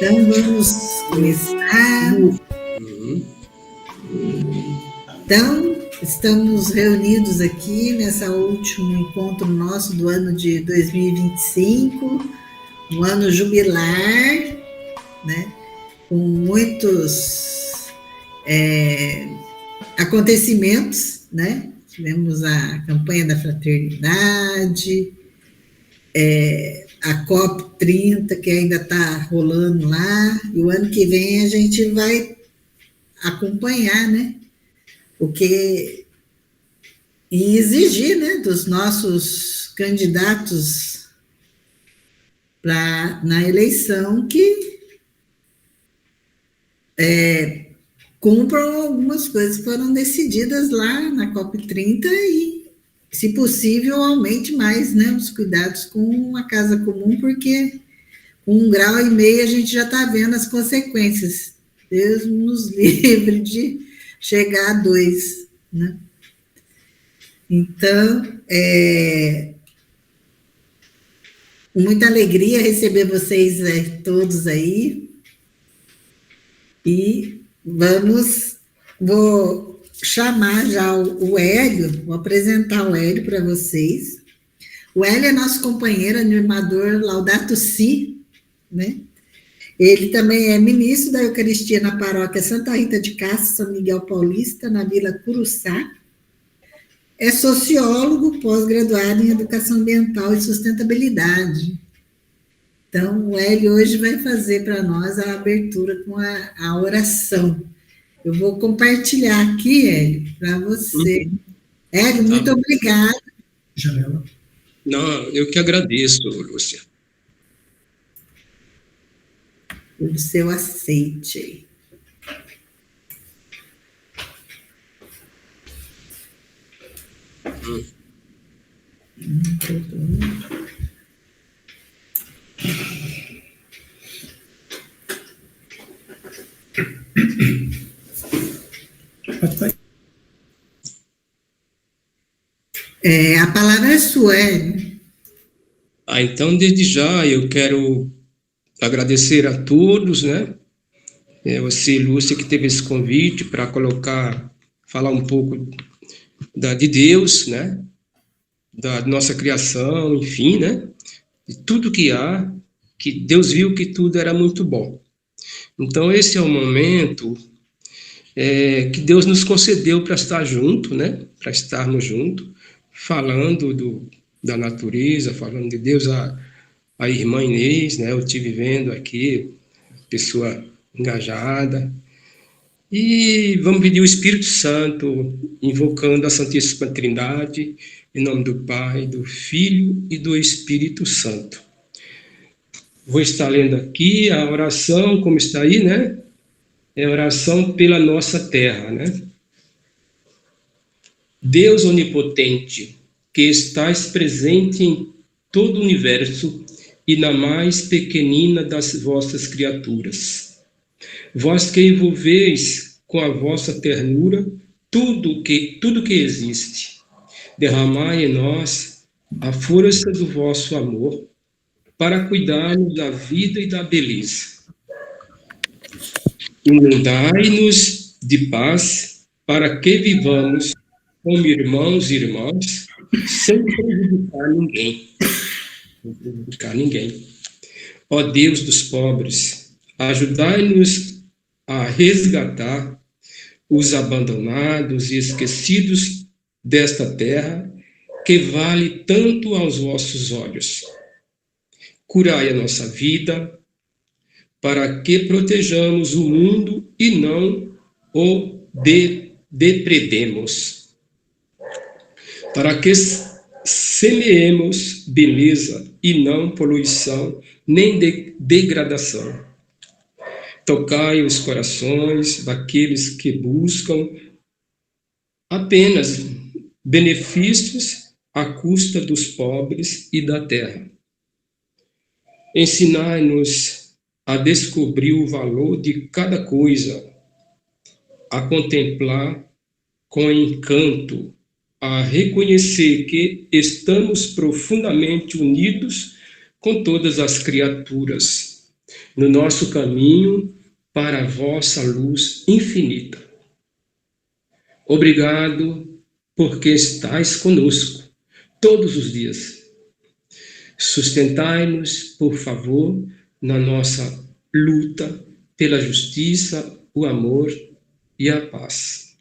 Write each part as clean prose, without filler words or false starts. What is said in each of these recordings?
Então vamos começar. Então, estamos reunidos aqui nessa último encontro nosso do ano de 2025, um ano jubilar, né? Com muitos acontecimentos, né? Tivemos a campanha da fraternidade, a COP30, que ainda está rolando lá, e o ano que vem a gente vai acompanhar, né? O que e exigir, né, dos nossos candidatos na eleição que cumpram algumas coisas que foram decididas lá na COP30 e, se possível, aumente mais, né, os cuidados com a casa comum, porque com 1,5 grau a gente já está vendo as consequências. Deus nos livre de chegar a 2, né? Então, muita alegria receber vocês todos aí. E vou chamar já o Hélio, vou apresentar o Hélio para vocês. O Hélio é nosso companheiro, animador Laudato Si, né? Ele também é ministro da Eucaristia na paróquia Santa Rita de Cássia, São Miguel Paulista, na Vila Curuçá. É sociólogo, pós-graduado em Educação Ambiental e Sustentabilidade. Então, o Hélio hoje vai fazer para nós a abertura com a oração. Eu vou compartilhar aqui, Hélio, para você. Hélio, muito obrigada. Janela. Não, eu que agradeço, Lúcia. Pelo seu aceite. A palavra é sua, Hélio. Então, desde já, eu quero agradecer a todos, né? Você, Lúcia, que teve esse convite para falar um pouco de Deus, né? Da nossa criação, enfim, né? De tudo que há, que Deus viu que tudo era muito bom. Então, esse é o momento que Deus nos concedeu para estar junto, né? Para estarmos juntos, falando da natureza, falando de Deus. A irmã Inês, né? Eu estive vendo aqui, pessoa engajada. E vamos pedir o Espírito Santo, invocando a Santíssima Trindade, em nome do Pai, do Filho e do Espírito Santo. Vou estar lendo aqui a oração, como está aí, né? É a oração pela nossa terra, né? Deus onipotente, que estás presente em todo o universo e na mais pequenina das vossas criaturas. Vós que envolveis com a vossa ternura tudo que existe, derramai em nós a força do vosso amor para cuidarmos da vida e da beleza. Inundai-nos de paz para que vivamos como irmãos e irmãs, sem prejudicar ninguém. Sem prejudicar ninguém. Ó Deus dos pobres, ajudai-nos a resgatar os abandonados e esquecidos desta terra, que vale tanto aos vossos olhos. Curai a nossa vida, para que protejamos o mundo e não o depredemos. Para que semeemos beleza e não poluição, nem degradação. Tocai os corações daqueles que buscam apenas benefícios à custa dos pobres e da terra. Ensinai-nos a descobrir o valor de cada coisa, a contemplar com encanto, a reconhecer que estamos profundamente unidos com todas as criaturas no nosso caminho para a vossa luz infinita. Obrigado porque estais conosco todos os dias. Sustentai-nos, por favor, na nossa luta pela justiça, o amor e a paz.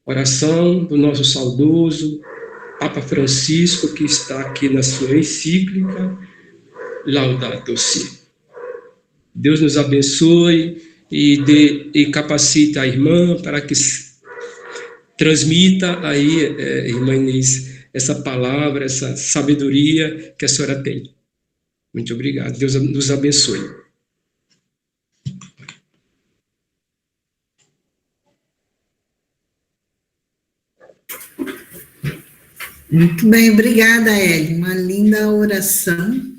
Oração do nosso saudoso Papa Francisco, que está aqui na sua encíclica Laudato Si. Deus nos abençoe e capacite a irmã para que transmita aí, irmã Inês, essa palavra, essa sabedoria que a senhora tem. Muito obrigado. Deus nos abençoe. Muito bem, obrigada, Hélio. Uma linda oração.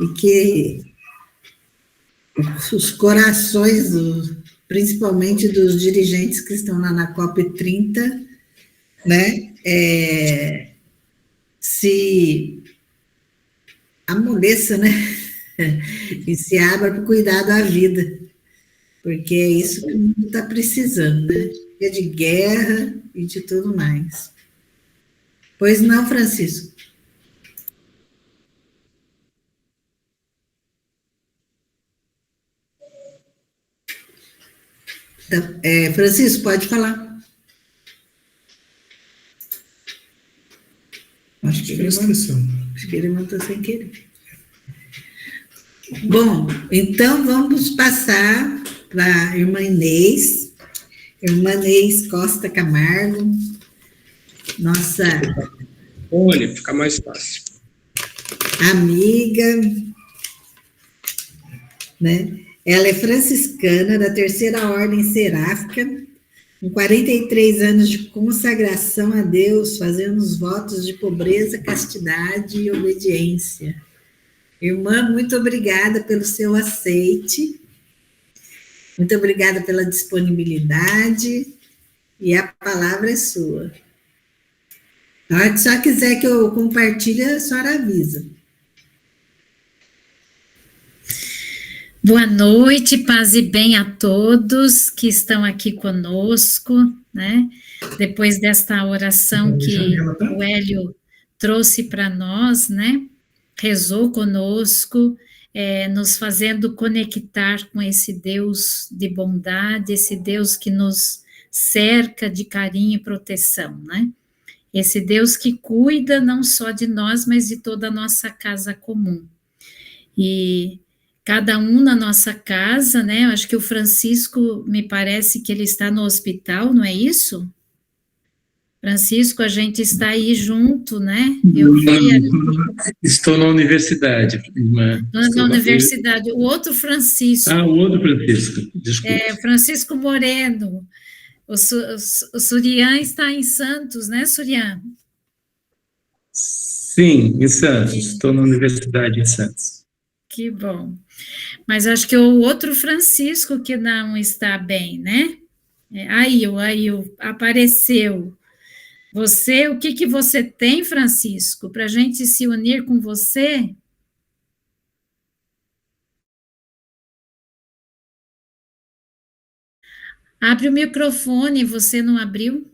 E que os corações, principalmente dos dirigentes que estão lá na COP30, né, se amoleça, né, e se abra para o cuidado da vida, porque é isso que o mundo está precisando, né, de guerra e de tudo mais. Pois não, Francisco? Francisco, pode falar. Acho que ele mandou sem querer. Bom, então vamos passar para a irmã Inês Costa Camargo, nossa Olha, fica mais fácil. Amiga, né? Ela é franciscana da Terceira Ordem Seráfica, com 43 anos de consagração a Deus, fazendo os votos de pobreza, castidade e obediência. Irmã, muito obrigada pelo seu aceite, muito obrigada pela disponibilidade, e a palavra é sua. Na hora que só quiser que eu compartilhe, a senhora avisa. Boa noite, paz e bem a todos que estão aqui conosco, né? Depois desta oração que o Hélio trouxe para nós, né? Rezou conosco, nos fazendo conectar com esse Deus de bondade, esse Deus que nos cerca de carinho e proteção, né? Esse Deus que cuida não só de nós, mas de toda a nossa casa comum. E cada um na nossa casa, né? Eu acho que o Francisco, me parece que ele está no hospital, não é isso? Francisco, a gente está aí junto, né? Eu vi ali. Estou na universidade, irmã. Na universidade. O outro Francisco. Ah, o outro Francisco, desculpa. Francisco Moreno. O Surian está em Santos, né, Surian? Sim, em Santos. Estou na universidade em Santos. Que bom. Mas acho que o outro Francisco que não está bem, né? Aí apareceu. Você, o que você tem, Francisco, para a gente se unir com você? Abre o microfone, você não abriu?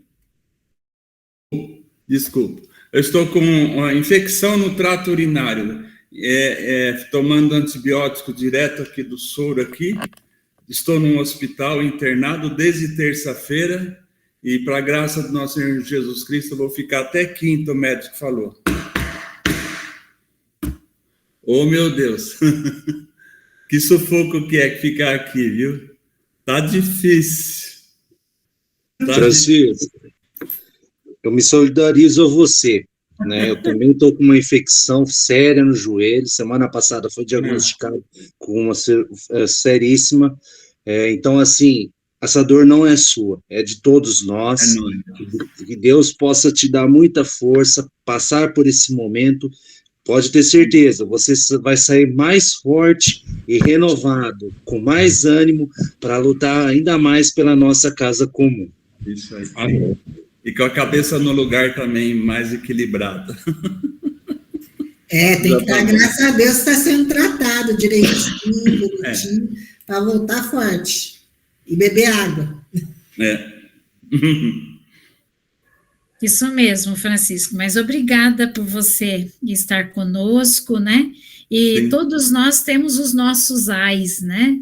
Desculpa. Eu estou com uma infecção no trato urinário. Tomando antibiótico direto aqui do soro aqui. Estou num hospital internado desde terça-feira e, para a graça do nosso Senhor Jesus Cristo, eu vou ficar até quinta, o médico falou. Oh, meu Deus! Que sufoco que é ficar aqui, viu? Tá difícil. Francisco, eu me solidarizo a você, né? Eu também estou com uma infecção séria no joelho. Semana passada foi diagnosticado com uma seríssima. Então, assim, essa dor não é sua, é de todos nós. Que Deus possa te dar muita força, passar por esse momento. Pode ter certeza, você vai sair mais forte e renovado, com mais ânimo, para lutar ainda mais pela nossa casa comum. Isso aí. E com a cabeça no lugar também mais equilibrada. Tem que dar graças a Deus, está sendo tratado direitinho, bonitinho, para voltar forte. E beber água. Isso mesmo, Francisco, mas obrigada por você estar conosco, né? E sim, todos nós temos os nossos ais, né?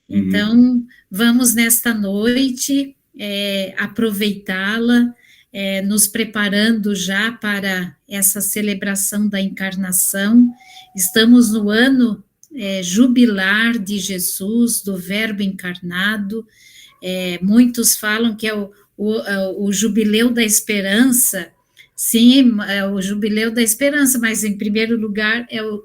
Então, vamos nesta noite aproveitá-la, nos preparando já para essa celebração da encarnação. Estamos no ano jubilar de Jesus, do Verbo encarnado. Muitos falam que é o Jubileu da Esperança. Sim, é o Jubileu da Esperança, mas em primeiro lugar é o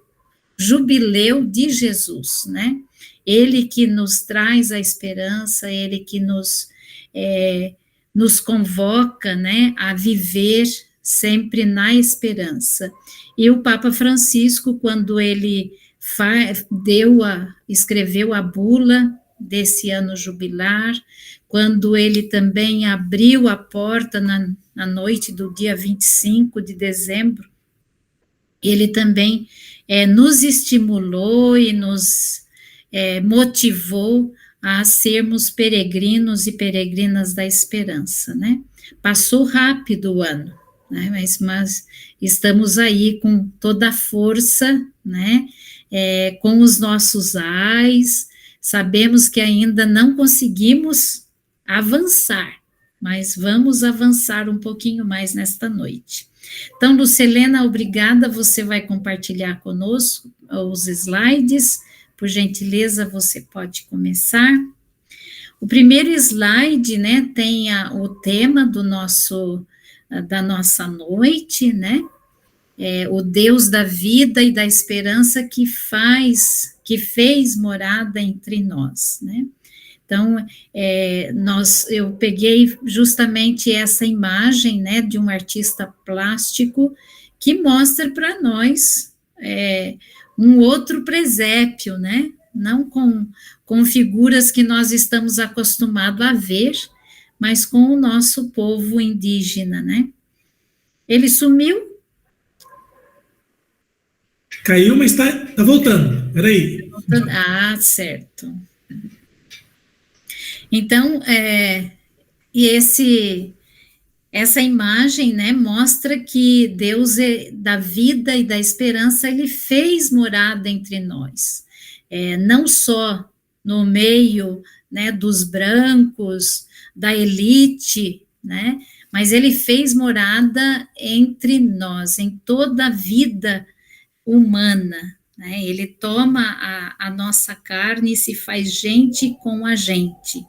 Jubileu de Jesus, né? Ele que nos traz a esperança, ele que nos convoca, né, a viver sempre na esperança. E o Papa Francisco, quando ele escreveu a bula desse ano jubilar, quando ele também abriu a porta na noite do dia 25 de dezembro, ele também nos estimulou e nos motivou a sermos peregrinos e peregrinas da esperança, né? Passou rápido o ano, né? Mas estamos aí com toda a força, né? Com os nossos ais, sabemos que ainda não conseguimos avançar, mas vamos avançar um pouquinho mais nesta noite. Então, Lucelena, obrigada, você vai compartilhar conosco os slides. Por gentileza, você pode começar. O primeiro slide, né, tem o tema da nossa noite, né, o Deus da vida e da esperança que fez morada entre nós, né. Então, eu peguei justamente essa imagem, né, de um artista plástico que mostra para nós um outro presépio, né? Não com figuras que nós estamos acostumados a ver, mas com o nosso povo indígena, né? Ele sumiu? Caiu, mas está voltando. Peraí. Ah, certo. Então, essa imagem, né, mostra que Deus da vida e da esperança, ele fez morada entre nós, não só no meio, né, dos brancos, da elite, né, mas ele fez morada entre nós, em toda a vida humana, né, ele toma a nossa carne e se faz gente com a gente.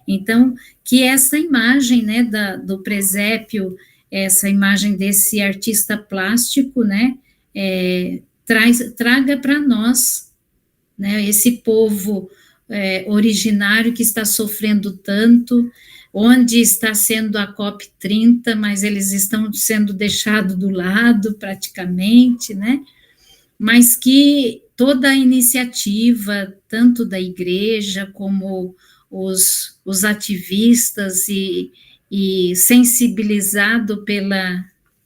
Então, que essa imagem, né, do presépio, essa imagem desse artista plástico, né, traga para nós, né, esse povo originário que está sofrendo tanto, onde está sendo a COP30, mas eles estão sendo deixados do lado praticamente, né, mas que toda a iniciativa, tanto da igreja como os ativistas e sensibilizado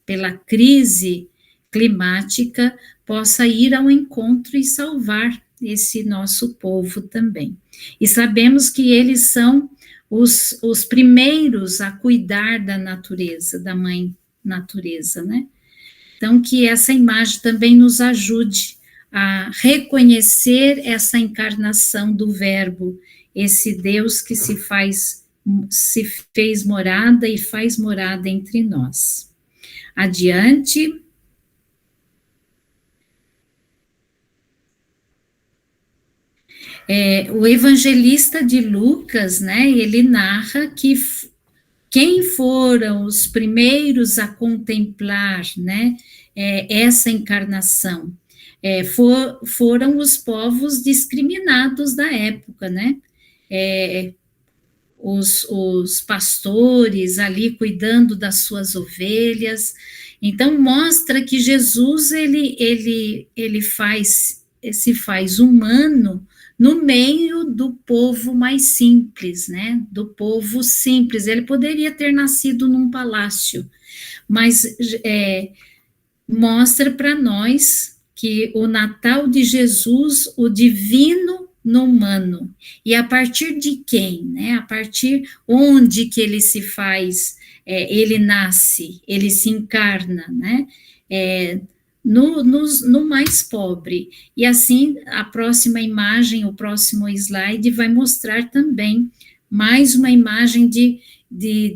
pela crise climática, possa ir ao encontro e salvar esse nosso povo também. E sabemos que eles são os primeiros a cuidar da natureza, da mãe natureza, né? Então, que essa imagem também nos ajude a reconhecer essa encarnação do Verbo, esse Deus que se fez morada e faz morada entre nós. Adiante. O evangelista de Lucas, né, ele narra que quem foram os primeiros a contemplar, né, essa encarnação, foram os povos discriminados da época, né, os pastores ali cuidando das suas ovelhas. Então mostra que Jesus ele se faz humano no meio do povo mais simples, né? Do povo simples. Ele poderia ter nascido num palácio, mas mostra para nós que o Natal de Jesus, o divino no humano. E a partir de quem? Né? A partir onde que ele se faz, ele nasce, ele se encarna, né? No mais pobre. E assim, a próxima imagem, o próximo slide, vai mostrar também mais uma imagem de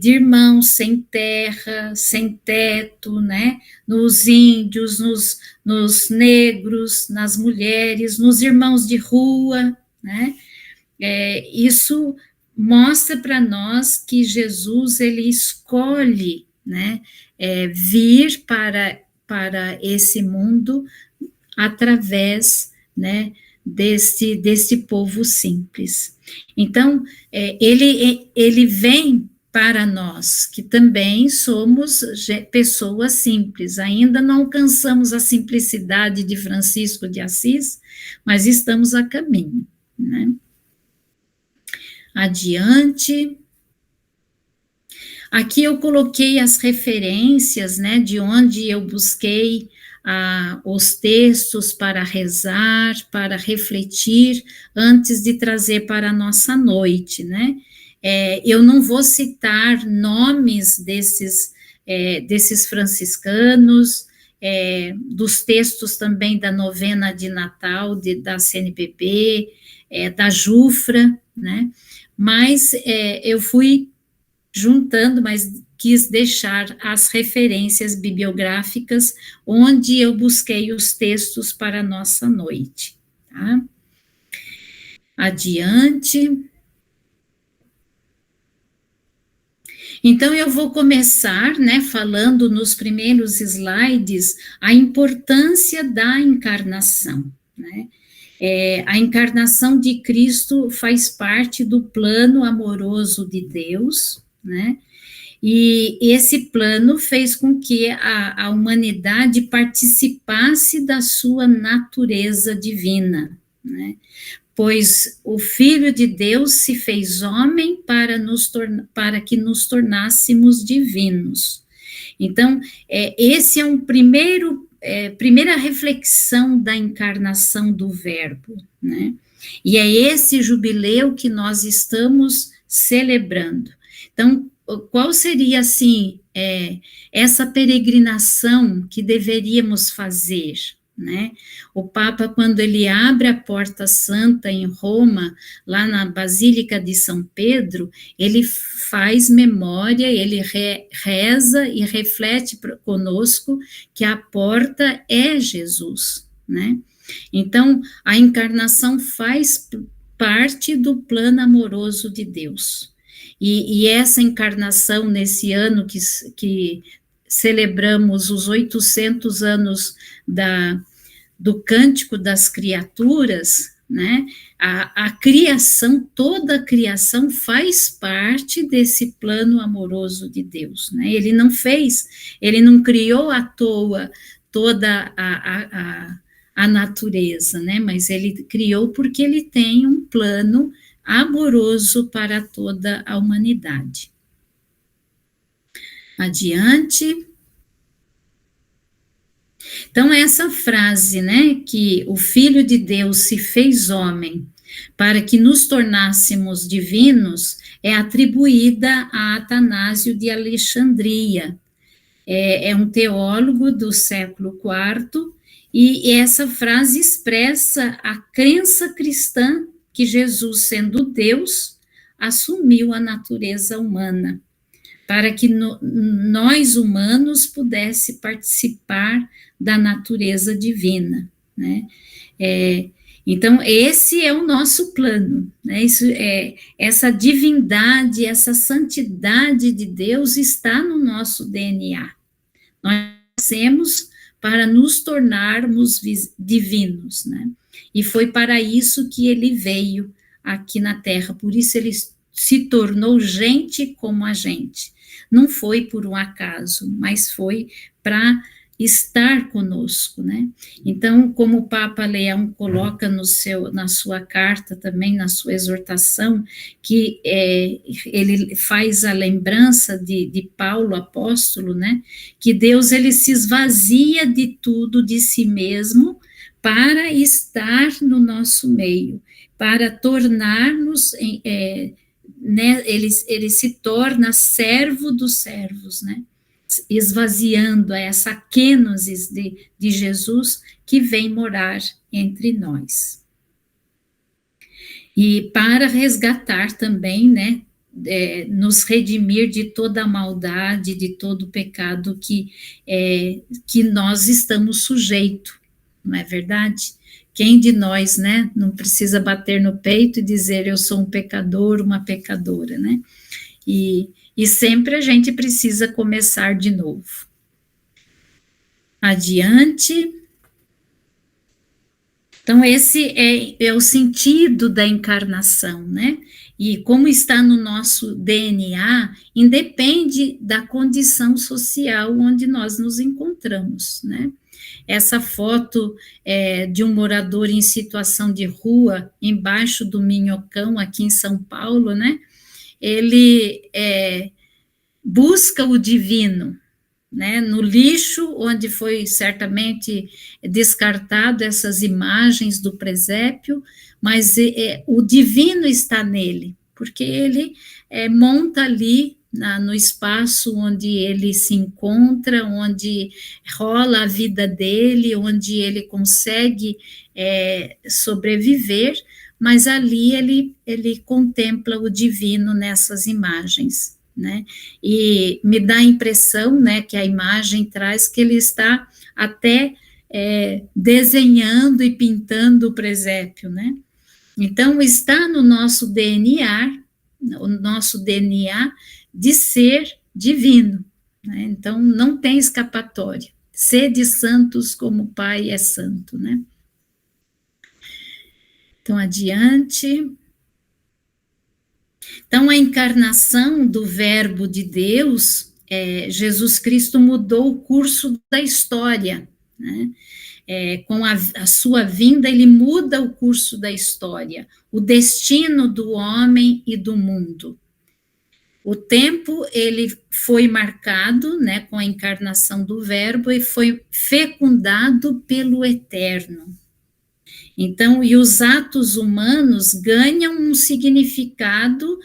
irmãos sem terra, sem teto, né? Nos índios, nos negros, nas mulheres, nos irmãos de rua, né? Isso mostra para nós que Jesus, ele escolhe, né? Vir para esse mundo através, né, desse povo simples. Então, ele vem para nós, que também somos pessoas simples, ainda não alcançamos a simplicidade de Francisco de Assis, mas estamos a caminho, né? Adiante. Aqui eu coloquei as referências, né, de onde eu busquei os textos para rezar, para refletir, antes de trazer para a nossa noite, né? Eu não vou citar nomes desses franciscanos, dos textos também da novena de Natal, da CNBB, da Jufra, né? Mas eu fui juntando, mas quis deixar as referências bibliográficas onde eu busquei os textos para a nossa noite, tá? Adiante. Então, eu vou começar, né, falando nos primeiros slides a importância da encarnação, né? A encarnação de Cristo faz parte do plano amoroso de Deus, né? E esse plano fez com que a humanidade participasse da sua natureza divina, né? Pois o Filho de Deus se fez homem para que nos tornássemos divinos. Então, esse é primeira reflexão da encarnação do Verbo, né? E é esse jubileu que nós estamos celebrando. Então, qual seria, assim, essa peregrinação que deveríamos fazer, né? O Papa, quando ele abre a Porta Santa em Roma, lá na Basílica de São Pedro, ele faz memória, ele reza e reflete conosco que a porta é Jesus, né? Então, a encarnação faz parte do plano amoroso de Deus. E essa encarnação, nesse ano que celebramos os 800 anos do Cântico das Criaturas, né? A criação, toda a criação faz parte desse plano amoroso de Deus, né? Ele não criou à toa toda a natureza, né? Mas ele criou porque ele tem um plano amoroso para toda a humanidade. Adiante. Então, essa frase, né, que o Filho de Deus se fez homem para que nos tornássemos divinos, é atribuída a Atanásio de Alexandria. É um teólogo do século IV, e essa frase expressa a crença cristã que Jesus, sendo Deus, assumiu a natureza humana, para que nós humanos pudéssemos participar da natureza divina, né? Então, esse é o nosso plano, né? Essa divindade, essa santidade de Deus está no nosso DNA. Nós nascemos para nos tornarmos divinos, né? E foi para isso que ele veio aqui na Terra, por isso ele se tornou gente como a gente. Não foi por um acaso, mas foi para estar conosco, né? Então, como o Papa Leão coloca na sua carta também, na sua exortação, que ele faz a lembrança de Paulo, apóstolo, né? Que Deus, ele se esvazia de tudo, de si mesmo, para estar no nosso meio, para tornar-nos, né? Ele se torna servo dos servos, né? Esvaziando essa kenosis de Jesus que vem morar entre nós. E para resgatar também, né, nos redimir de toda a maldade, de todo o pecado que nós estamos sujeitos, não é verdade? Quem de nós, né, não precisa bater no peito e dizer eu sou um pecador, uma pecadora, né? E sempre a gente precisa começar de novo. Adiante. Então, esse é o sentido da encarnação, né? E como está no nosso DNA, independe da condição social onde nós nos encontramos, né? Essa foto de um morador em situação de rua, embaixo do Minhocão, aqui em São Paulo, né? Ele busca o divino, né, no lixo, onde foi certamente descartado essas imagens do presépio, mas o divino está nele, porque ele monta ali no espaço onde ele se encontra, onde rola a vida dele, onde ele consegue sobreviver, mas ali ele contempla o divino nessas imagens, né? E me dá a impressão, né, que a imagem traz que ele está até desenhando e pintando o presépio, né? Então, está no nosso DNA de ser divino, né? Então, não tem escapatória. Sede santos como o Pai é santo, né? Então, adiante. Então, a encarnação do Verbo de Deus, Jesus Cristo mudou o curso da história, né? Com a sua vinda, ele muda o curso da história, o destino do homem e do mundo. O tempo, ele foi marcado, né, com a encarnação do Verbo e foi fecundado pelo Eterno. Então, e os atos humanos ganham um significado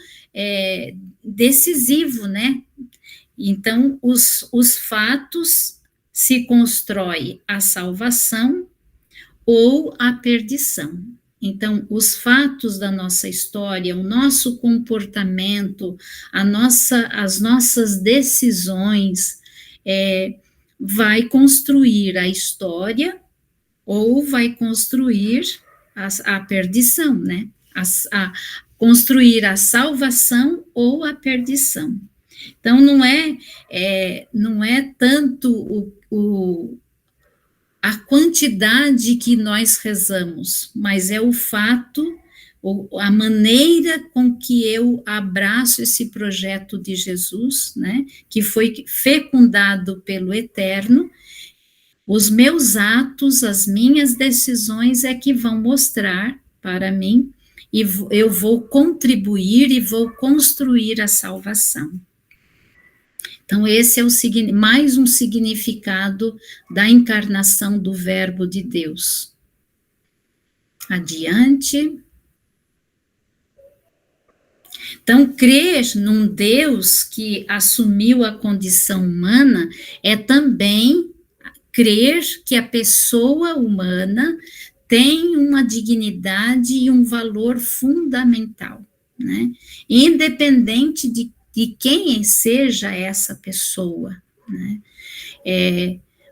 decisivo, né? Então, os fatos se constrói a salvação ou a perdição. Então, os fatos da nossa história, o nosso comportamento, as nossas decisões, vai construir a história ou vai construir a perdição, né? Construir a salvação ou a perdição. Então, não é tanto a quantidade que nós rezamos, mas é o fato, a maneira com que eu abraço esse projeto de Jesus, né? Que foi fecundado pelo Eterno. Os meus atos, as minhas decisões é que vão mostrar para mim, e eu vou contribuir e vou construir a salvação. Então, esse é mais um significado da encarnação do Verbo de Deus. Adiante. Então, crer num Deus que assumiu a condição humana é também crer que a pessoa humana tem uma dignidade e um valor fundamental, né? Independente de quem seja essa pessoa, né?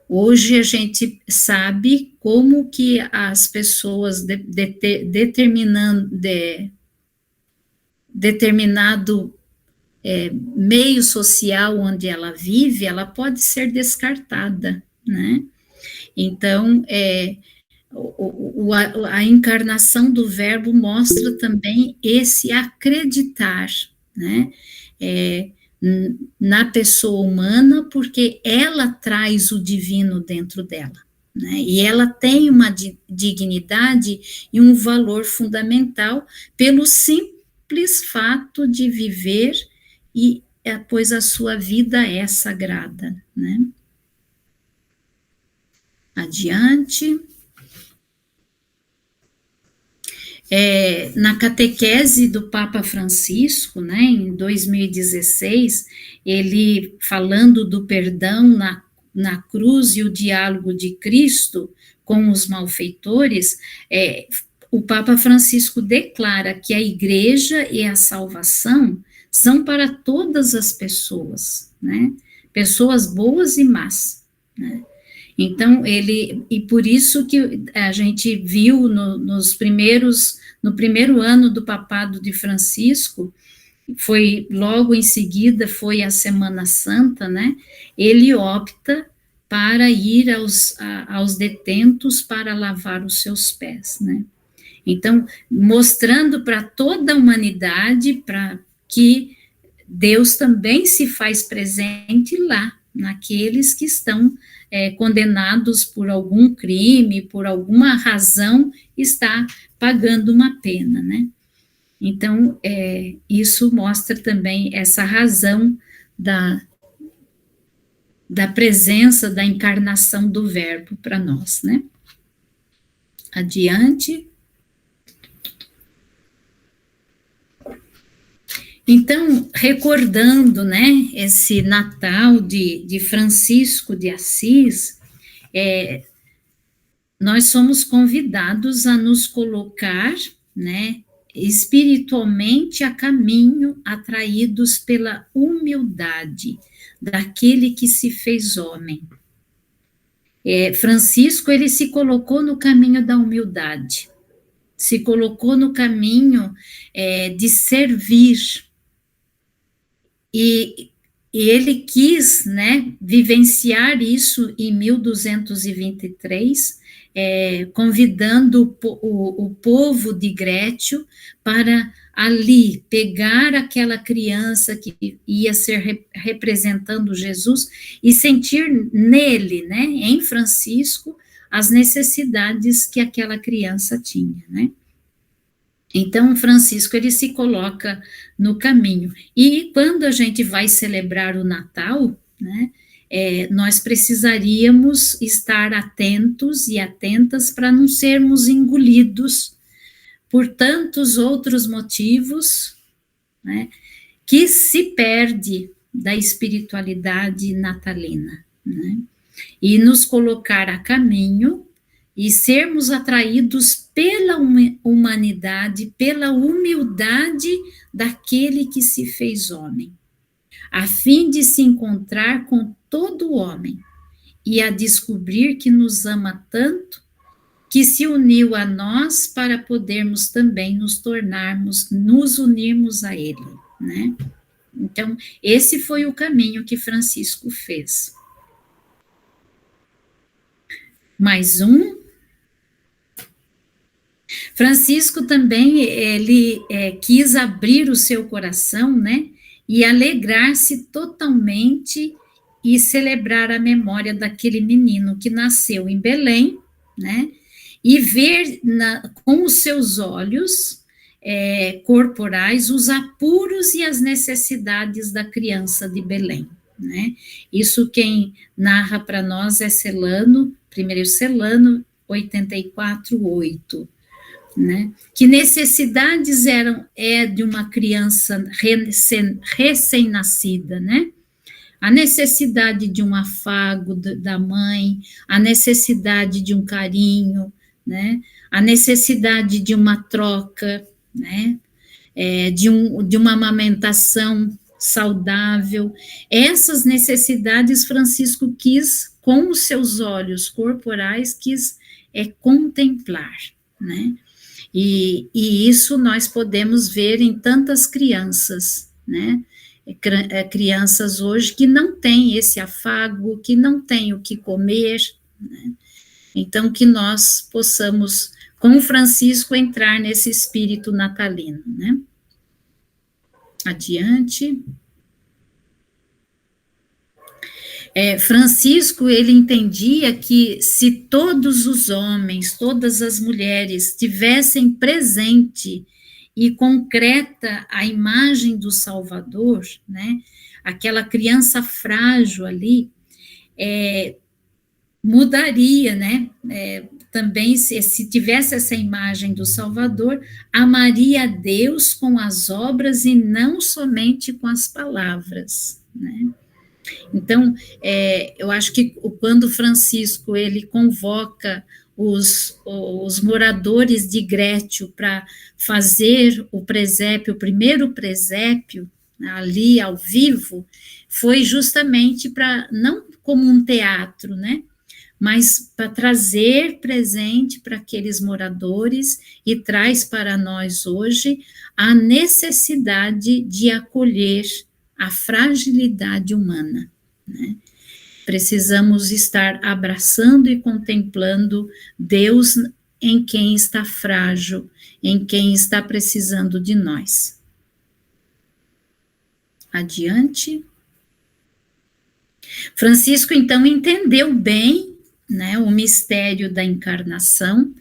Hoje a gente sabe como que as pessoas determinado meio social onde ela vive, ela pode ser descartada, né? Então, a encarnação do Verbo mostra também esse acreditar, né? na pessoa humana, porque ela traz o divino dentro dela, né? E ela tem uma dignidade e um valor fundamental pelo simples fato de viver, e pois a sua vida é sagrada, né? Adiante. Na catequese do Papa Francisco, né, em 2016, ele, falando do perdão na cruz e o diálogo de Cristo com os malfeitores, o Papa Francisco declara que a igreja e a salvação são para todas as pessoas, né, pessoas boas e más, né. Então, e por isso que a gente viu no primeiro ano do papado de Francisco, logo em seguida foi a Semana Santa, né? Ele opta para ir aos detentos para lavar os seus pés, né? Então, mostrando para toda a humanidade para que Deus também se faz presente lá, naqueles que estão condenados por algum crime, por alguma razão, está pagando uma pena, né? Então, isso mostra também essa razão da presença, da encarnação do Verbo para nós, né? Adiante. Então, recordando, né, esse Natal de Francisco de Assis, nós somos convidados a nos colocar, né, espiritualmente a caminho, atraídos pela humildade daquele que se fez homem. Francisco, ele se colocou no caminho da humildade, se colocou no caminho de servir, e ele quis, né, vivenciar isso em 1223, convidando o povo de Grétio para ali pegar aquela criança que ia ser representando Jesus e sentir nele, né, em Francisco, as necessidades que aquela criança tinha, né? Então, Francisco, ele se coloca no caminho. E quando a gente vai celebrar o Natal, né, nós precisaríamos estar atentos e atentas para não sermos engolidos por tantos outros motivos, né, que se perde da espiritualidade natalina, né, e nos colocar a caminho e sermos atraídos pela humanidade, pela humildade daquele que se fez homem, a fim de se encontrar com todo homem e a descobrir que nos ama tanto, que se uniu a nós para podermos também nos unirmos a ele, né? Então, esse foi o caminho que Francisco fez. Mais um. Francisco também, ele quis abrir o seu coração, né, e alegrar-se totalmente e celebrar a memória daquele menino que nasceu em Belém, né, e ver com os seus olhos corporais os apuros e as necessidades da criança de Belém, né. Isso quem narra para nós é Celano, 1 Celano 84:8. Né? Que necessidades de uma criança recém-nascida, né? A necessidade de um afago da mãe, a necessidade de um carinho, né? A necessidade de uma troca, né? De uma amamentação saudável. Essas necessidades Francisco quis, com os seus olhos corporais, quis contemplar, né? E isso nós podemos ver em tantas crianças, né? Crianças hoje que não têm esse afago, que não têm o que comer, né? Então, que nós possamos, com Francisco, entrar nesse espírito natalino, né? Adiante. Francisco, ele entendia que se todos os homens, todas as mulheres tivessem presente e concreta a imagem do Salvador, né, aquela criança frágil ali, mudaria, né, também se tivesse essa imagem do Salvador, amaria a Deus com as obras e não somente com as palavras, né. Então, eu acho que quando Francisco, ele convoca os moradores de Grétio para fazer o presépio, o primeiro presépio, ali ao vivo, foi justamente para, não como um teatro, né, mas para trazer presente para aqueles moradores e traz para nós hoje a necessidade de acolher a fragilidade humana, né? Precisamos estar abraçando e contemplando Deus em quem está frágil, em quem está precisando de nós. Adiante. Francisco, então, entendeu bem, né, o mistério da encarnação.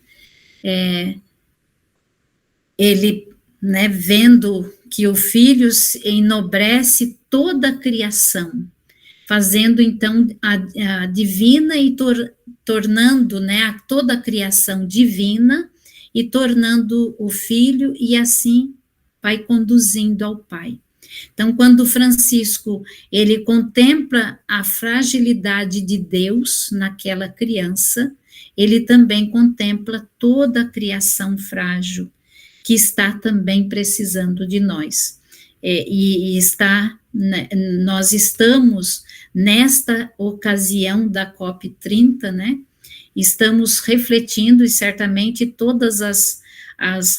Ele, né, vendo que o Filho enobrece toda a criação, fazendo, então, a divina e tornando, né, toda a criação divina e tornando o Filho, e assim vai conduzindo ao Pai. Então, quando Francisco, ele contempla a fragilidade de Deus naquela criança, ele também contempla toda a criação frágil, que está também precisando de nós. Nós estamos, nesta ocasião da COP30, né, estamos refletindo, e certamente todas as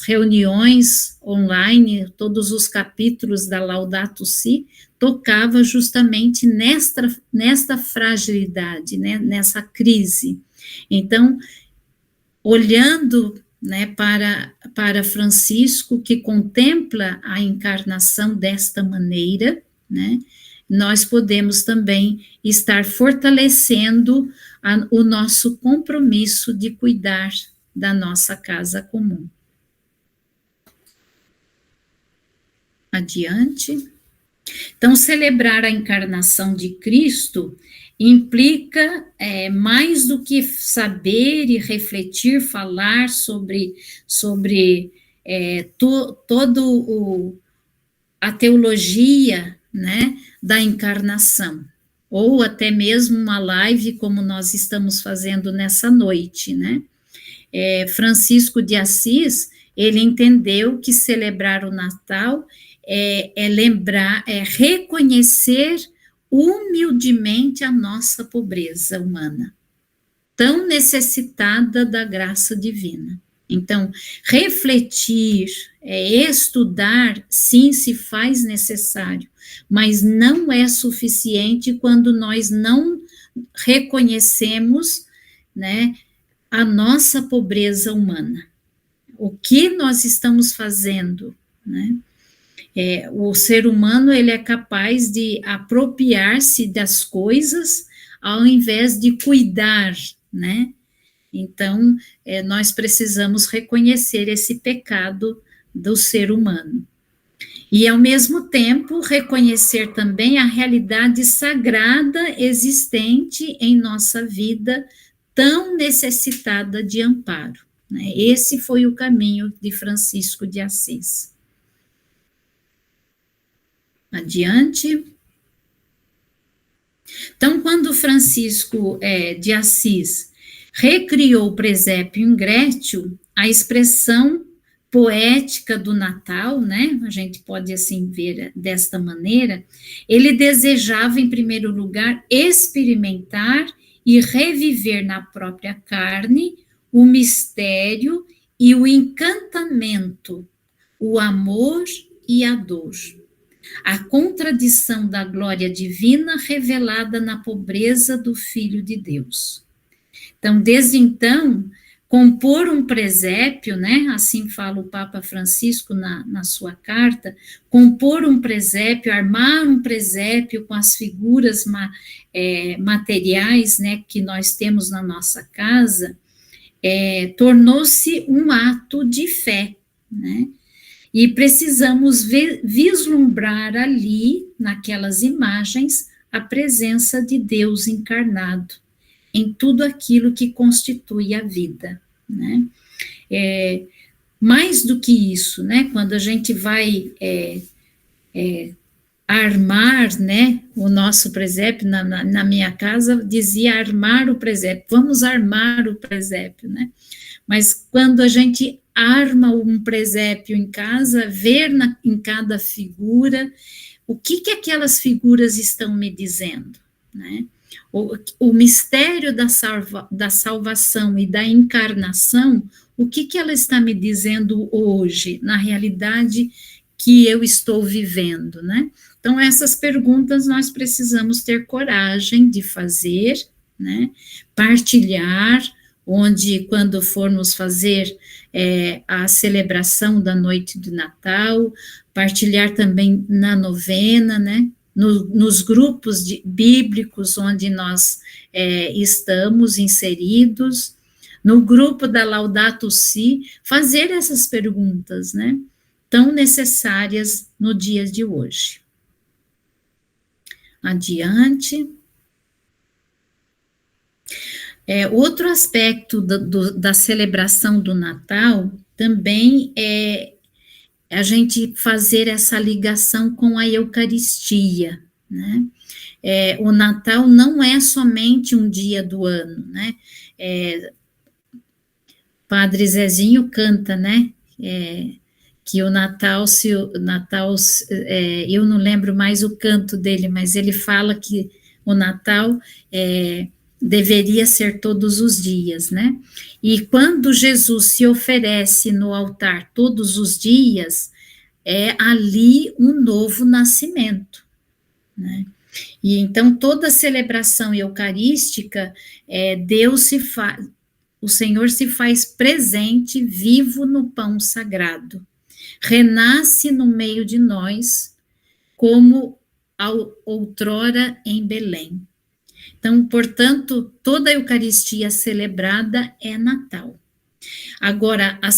reuniões online, todos os capítulos da Laudato Si, tocava justamente nesta fragilidade, né, nessa crise. Então, olhando, né, para Francisco, que contempla a encarnação desta maneira, né, nós podemos também estar fortalecendo o nosso compromisso de cuidar da nossa casa comum. Adiante. Então, celebrar a encarnação de Cristo implica mais do que saber e refletir, falar sobre a teologia, né, da encarnação, ou até mesmo uma live como nós estamos fazendo nessa noite, né. Francisco de Assis, ele entendeu que celebrar o Natal é reconhecer humildemente a nossa pobreza humana, tão necessitada da graça divina. Então, refletir, estudar, sim, se faz necessário, mas não é suficiente quando nós não reconhecemos, né, a nossa pobreza humana. O que nós estamos fazendo, né? O ser humano, ele é capaz de apropriar-se das coisas ao invés de cuidar, né? Então, nós precisamos reconhecer esse pecado do ser humano. E, ao mesmo tempo, reconhecer também a realidade sagrada existente em nossa vida, tão necessitada de amparo, né? Esse foi o caminho de Francisco de Assis. Adiante. Então, quando Francisco de Assis recriou o presépio em Grétio, a expressão poética do Natal, né, a gente pode assim ver desta maneira, ele desejava, em primeiro lugar, experimentar e reviver na própria carne o mistério e o encantamento, o amor e a dor, a contradição da glória divina revelada na pobreza do Filho de Deus. Então, desde então, compor um presépio, né, assim fala o Papa Francisco na sua carta, compor um presépio, armar um presépio com as figuras materiais, né, que nós temos na nossa casa, tornou-se um ato de fé, né, e precisamos vislumbrar ali, naquelas imagens, a presença de Deus encarnado em tudo aquilo que constitui a vida, né? Mais do que isso, né? Quando a gente vai armar, né, o nosso presépio, na minha casa dizia armar o presépio, vamos armar o presépio, né? Mas quando a gente arma um presépio em casa, ver em cada figura o que aquelas figuras estão me dizendo, né? O mistério da salvação e da encarnação, o que ela está me dizendo hoje, na realidade que eu estou vivendo, né? Então, essas perguntas nós precisamos ter coragem de fazer, né? Partilhar, onde, quando formos fazer a celebração da noite de Natal, partilhar também na novena, né? Nos grupos bíblicos onde nós estamos inseridos, no grupo da Laudato Si, fazer essas perguntas, né, tão necessárias no dia de hoje. Adiante. Outro aspecto da celebração do Natal também é a gente fazer essa ligação com a Eucaristia, né? O Natal não é somente um dia do ano, né? Padre Zezinho canta, né? Que o Natal, eu não lembro mais o canto dele, mas ele fala que o Natal deveria ser todos os dias, né? E quando Jesus se oferece no altar todos os dias, é ali um novo nascimento, né? E então toda celebração eucarística, o Senhor se faz presente, vivo no pão sagrado, renasce no meio de nós, como outrora em Belém. Então, portanto, toda a Eucaristia celebrada é Natal. Agora, a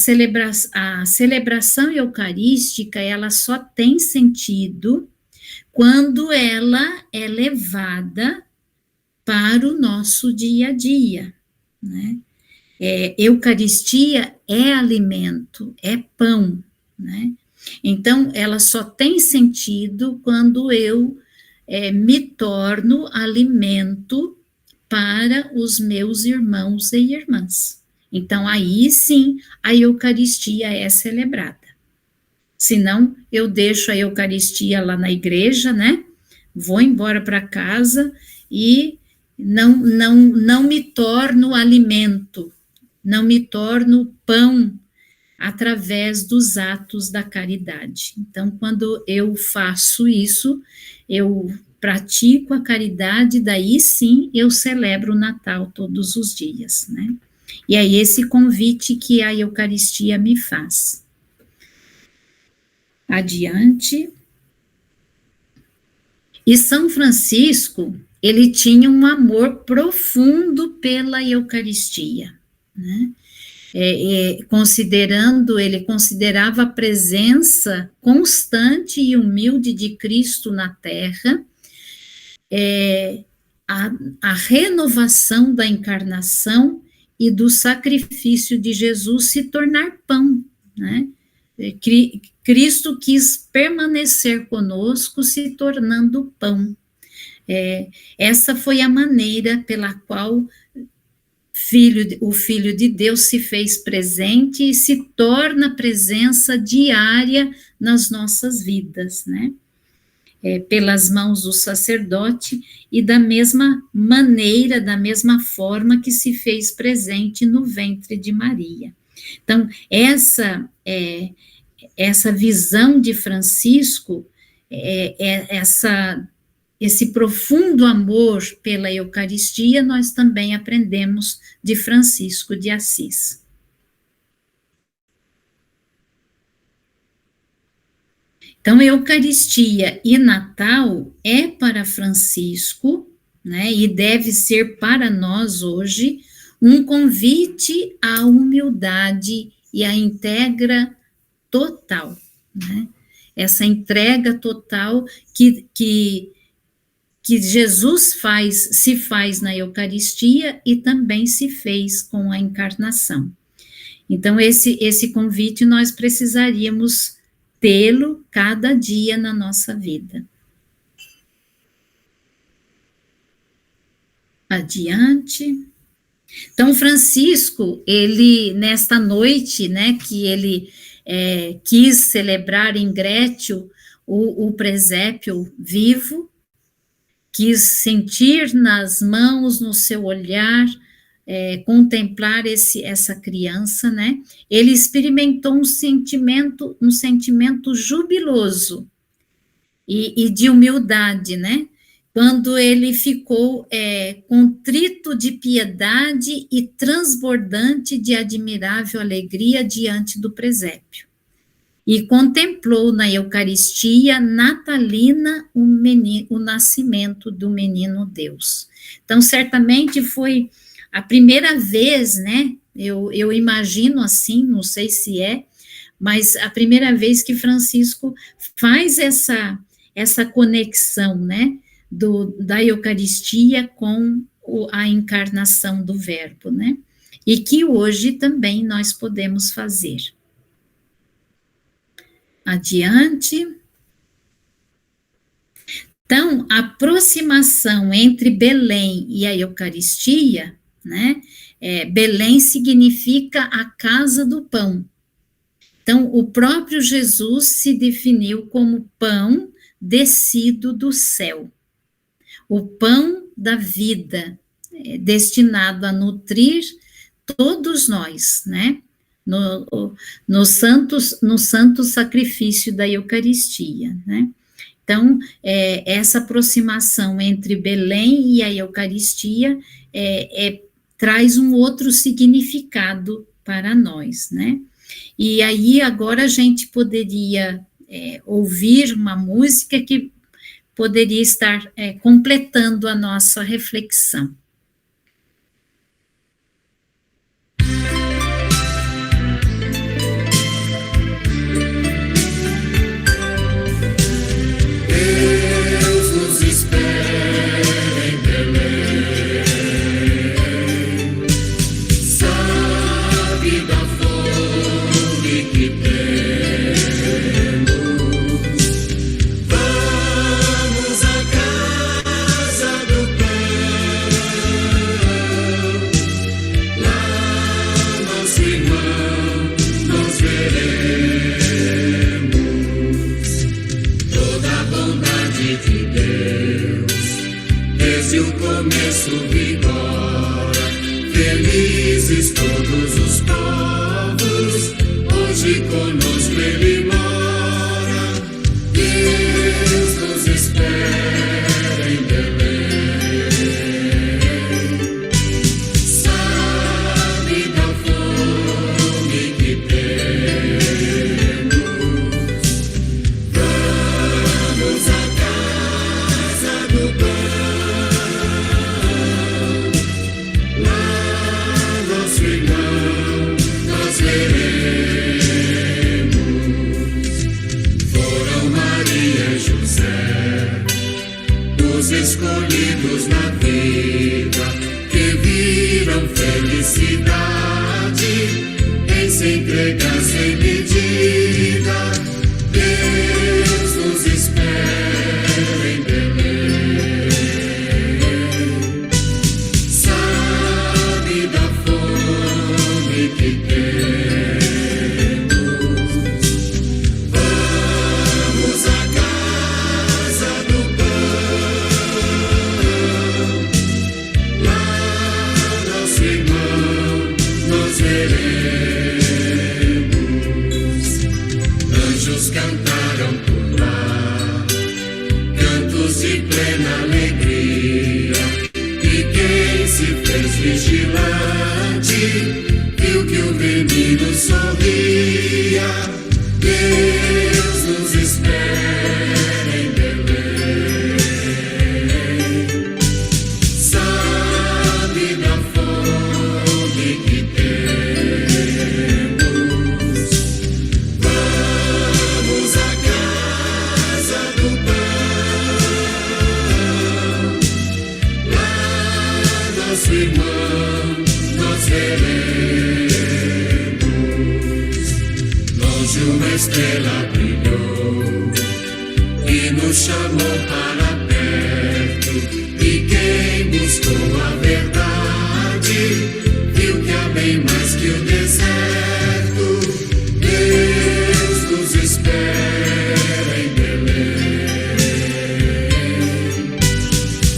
celebração eucarística, ela só tem sentido quando ela é levada para o nosso dia a dia, né? Eucaristia é alimento, é pão, né? Então, ela só tem sentido quando eu me torno alimento para os meus irmãos e irmãs. Então, aí sim, a Eucaristia é celebrada. Senão, eu deixo a Eucaristia lá na igreja, né? Vou embora para casa e não me torno alimento, não me torno pão através dos atos da caridade. Então, quando eu faço isso, eu pratico a caridade, daí sim eu celebro o Natal todos os dias, né? E é esse convite que a Eucaristia me faz. Adiante. E São Francisco, ele tinha um amor profundo pela Eucaristia, né? Ele considerava a presença constante e humilde de Cristo na Terra, a renovação da encarnação e do sacrifício de Jesus se tornar pão, né? Cristo quis permanecer conosco, se tornando pão. Essa foi a maneira pela qual o Filho de Deus se fez presente e se torna presença diária nas nossas vidas, né? Pelas mãos do sacerdote e da mesma maneira, da mesma forma que se fez presente no ventre de Maria. Então, essa visão de Francisco, essa esse profundo amor pela Eucaristia, nós também aprendemos de Francisco de Assis. Então, Eucaristia e Natal é para Francisco, né, e deve ser para nós hoje, um convite à humildade e à entrega total, né? Essa entrega total que Jesus se faz na Eucaristia e também se fez com a encarnação. Então, esse convite nós precisaríamos tê-lo cada dia na nossa vida. Adiante. Então, Francisco, ele, nesta noite, né, que ele quis celebrar em Grétio o presépio vivo, quis sentir nas mãos, no seu olhar, contemplar essa criança, né? Ele experimentou um sentimento jubiloso e de humildade, né? Quando ele ficou contrito de piedade e transbordante de admirável alegria diante do presépio. E contemplou na Eucaristia natalina o nascimento do menino Deus. Então, certamente foi a primeira vez, né? Eu imagino assim, não sei se mas a primeira vez que Francisco faz essa conexão, né? Da Eucaristia com a encarnação do Verbo, né? E que hoje também nós podemos fazer. Adiante. Então, a aproximação entre Belém e a Eucaristia, né? Belém significa a casa do pão. Então, o próprio Jesus se definiu como pão descido do céu. O pão da vida, destinado a nutrir todos nós, né? No santo sacrifício da Eucaristia, né? Então, essa aproximação entre Belém e a Eucaristia traz um outro significado para nós, né? E aí, agora a gente poderia ouvir uma música que poderia estar completando a nossa reflexão. Deus nos espera em Belém, sabe da fome que temos. Vamos à casa do pão, lá nosso irmão nós veremos toda a bondade de Deus, desde o começo vigora. Felizes todos os povos, hoje conosco Ele mora. Deus nos espera em Belém, sabe da fome que temos. Vamos à casa do pão, lá nosso irmão nós veremos. Foram Maria e José, os escolhidos na vida, que viram felicidade em se entregar sem medida. Deus nos espera em Belém, sabe da fome que temos. Vamos à casa do pão, lá nosso irmão nós veremos. se fez vigilante, viu que o menino sorria. Deus nos espera em Belém. Sabe da fome que temos. Vamos à casa do pão. Lá nosso irmão nós veremos. Longe uma estrela brilhou e nos chamou para perto. E quem buscou a verdade viu que há bem mais que o deserto. Deus nos espera em Belém.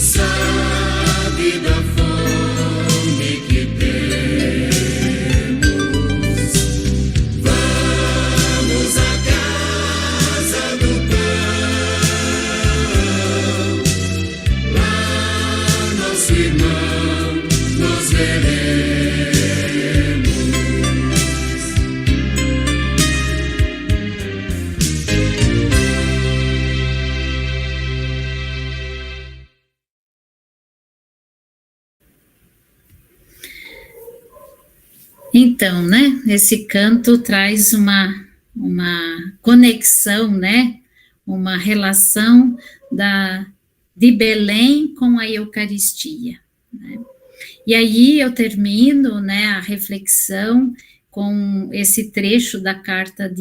Sabe da fome que temos. Vamos à casa do pão. Lá nosso irmão nós veremos. Então, né, esse canto traz uma conexão, né, uma relação de Belém com a Eucaristia, né? E aí eu termino, né, a reflexão com esse trecho da carta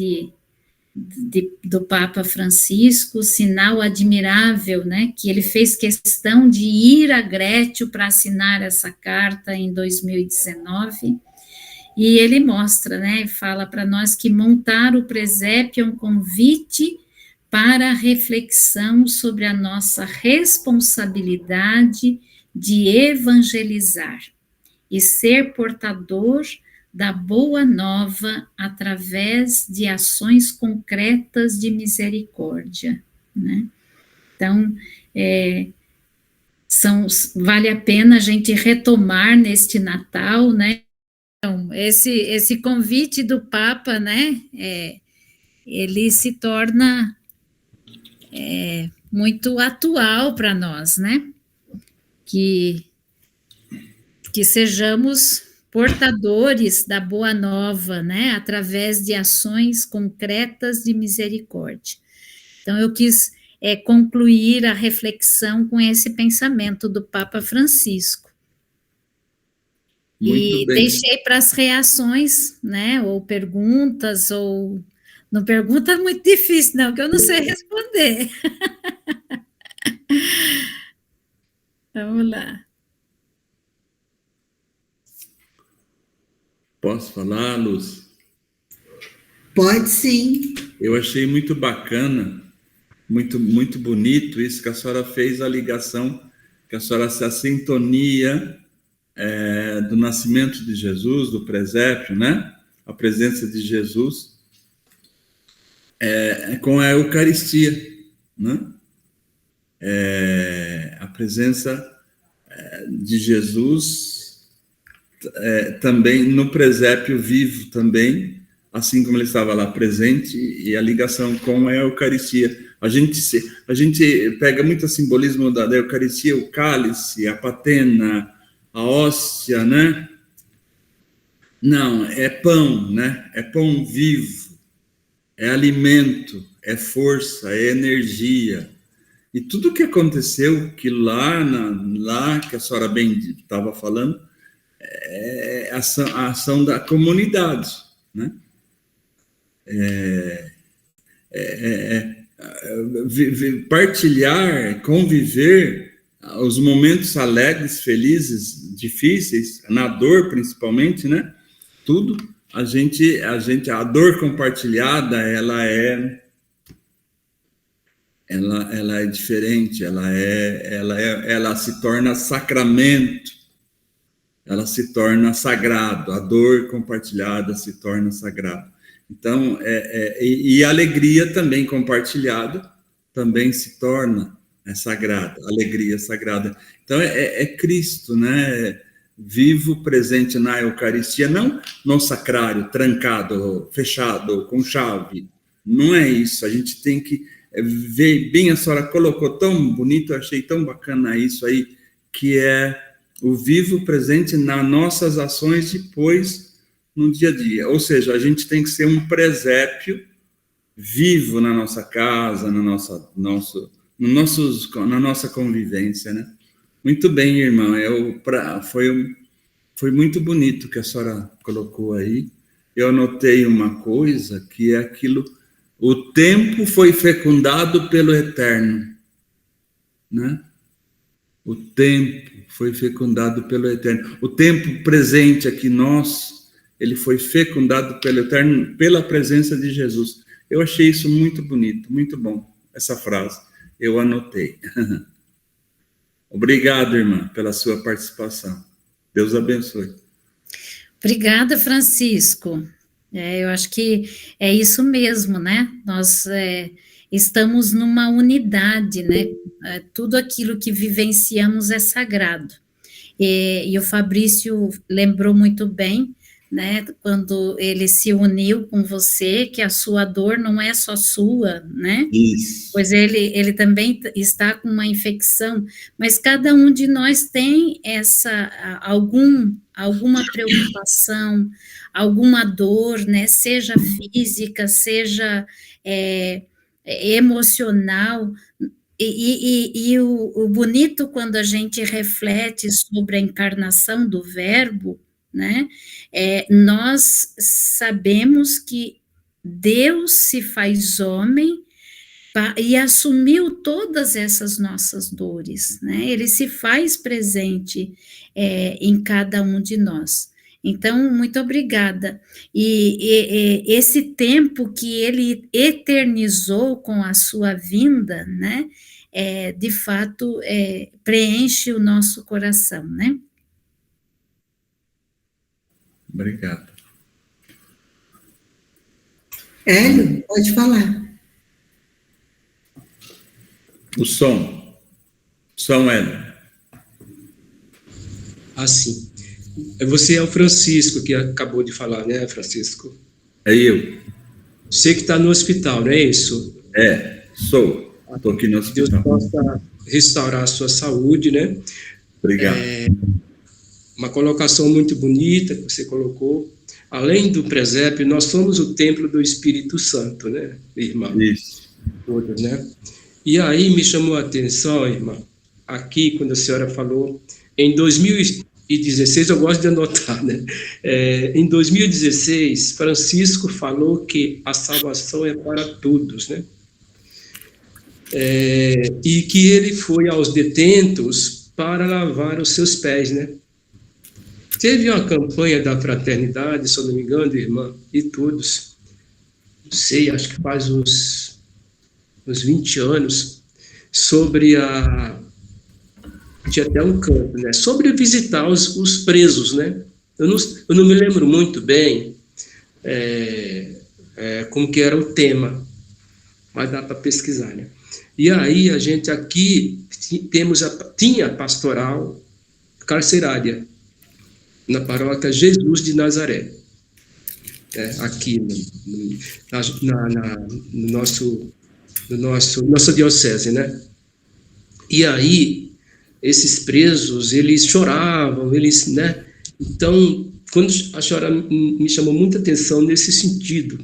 do Papa Francisco, sinal admirável, né, que ele fez questão de ir a Grétio para assinar essa carta em 2019, e ele mostra, né, fala para nós que montar o presépio é um convite para a reflexão sobre a nossa responsabilidade de evangelizar e ser portador da boa nova através de ações concretas de misericórdia, né? Então, vale a pena a gente retomar neste Natal, né? Então, esse convite do Papa, né, ele se torna muito atual para nós, né? Que sejamos portadores da boa nova, né, através de ações concretas de misericórdia. Então, eu quis concluir a reflexão com esse pensamento do Papa Francisco. Muito bem. Deixei para as reações, né, ou perguntas, ou... Não pergunta muito difícil, não, que eu não sei responder. Vamos lá. Posso falar, Luz? Pode sim. Eu achei muito bacana, muito bonito isso que a senhora fez, a ligação, que a senhora se a sintonia do nascimento de Jesus, do presépio, né? A presença de Jesus com a Eucaristia, né? A presença de Jesus também no presépio vivo também, assim como ele estava lá presente, e a ligação com a Eucaristia. A gente pega muito simbolismo da Eucaristia, o cálice, a patena, a hóstia, né? Não, é pão, né? É pão vivo, é alimento, é força, é energia. E tudo que aconteceu, que lá que a senhora bem estava falando, é a ação da comunidade, né? Partilhar, conviver os momentos alegres, felizes, difíceis, na dor principalmente, né? Tudo, a dor compartilhada, ela é diferente, ela se torna sacramento, ela se torna sagrado, a dor compartilhada se torna sagrado. Então, e a alegria também compartilhada também se torna sagrada, alegria sagrada. Então, é Cristo, né? vivo, presente na Eucaristia, não no sacrário, trancado, fechado, com chave. Não é isso, a gente tem que ver bem, a senhora colocou tão bonito, eu achei tão bacana isso aí, que é o vivo presente nas nossas ações depois, no dia a dia. Ou seja, a gente tem que ser um presépio vivo na nossa casa, na nossa convivência, né? Muito bem, irmã. Foi muito bonito que a senhora colocou aí. Eu anotei uma coisa, que é aquilo, o tempo foi fecundado pelo Eterno, né? O tempo foi fecundado pelo Eterno. O tempo presente aqui, ele foi fecundado pelo Eterno, pela presença de Jesus. Eu achei isso muito bonito, muito bom, essa frase. Eu anotei. Obrigado, irmã, pela sua participação. Deus abençoe. Obrigada, Francisco. Eu acho que é isso mesmo, né? Nós estamos numa unidade, né? Tudo aquilo que vivenciamos é sagrado. E o Fabrício lembrou muito bem, né? Quando ele se uniu com você, que a sua dor não é só sua, né? Isso. Pois ele também está com uma infecção, mas cada um de nós tem alguma preocupação, alguma dor, né? Seja física, seja emocional. E o bonito, quando a gente reflete sobre a encarnação do Verbo, né? Nós sabemos que Deus se faz homem e assumiu todas essas nossas dores, né? Ele se faz presente em cada um de nós. Então, muito obrigada. E esse tempo que ele eternizou com a sua vinda, né? De fato, preenche o nosso coração, né? Obrigado. Hélio, pode falar. O som, Hélio. Assim. Você é o Francisco que acabou de falar, né, Francisco? É eu. Você que está no hospital, não é isso? Sou. Estou aqui no hospital. Deus possa restaurar a sua saúde, né? Obrigado. Uma colocação muito bonita que você colocou. Além do presépio, nós somos o templo do Espírito Santo, né, irmã? Isso. Todas, né? E aí me chamou a atenção, irmã, aqui, quando a senhora falou, em 2016, eu gosto de anotar, né? Em 2016, Francisco falou que a salvação é para todos, né? E que ele foi aos detentos para lavar os seus pés, né? Teve uma campanha da fraternidade, se eu não me engano, irmã, e todos, não sei, acho que faz uns 20 anos, sobre tinha até um campo, né? Sobre visitar os presos, né? Eu não me lembro muito bem como que era o tema, mas dá para pesquisar, né? E aí a gente aqui tinha a pastoral carcerária na paróquia Jesus de Nazaré, aqui no nossa diocese, né? E aí esses presos, eles choravam, né? Então, quando a senhora me chamou muita atenção nesse sentido,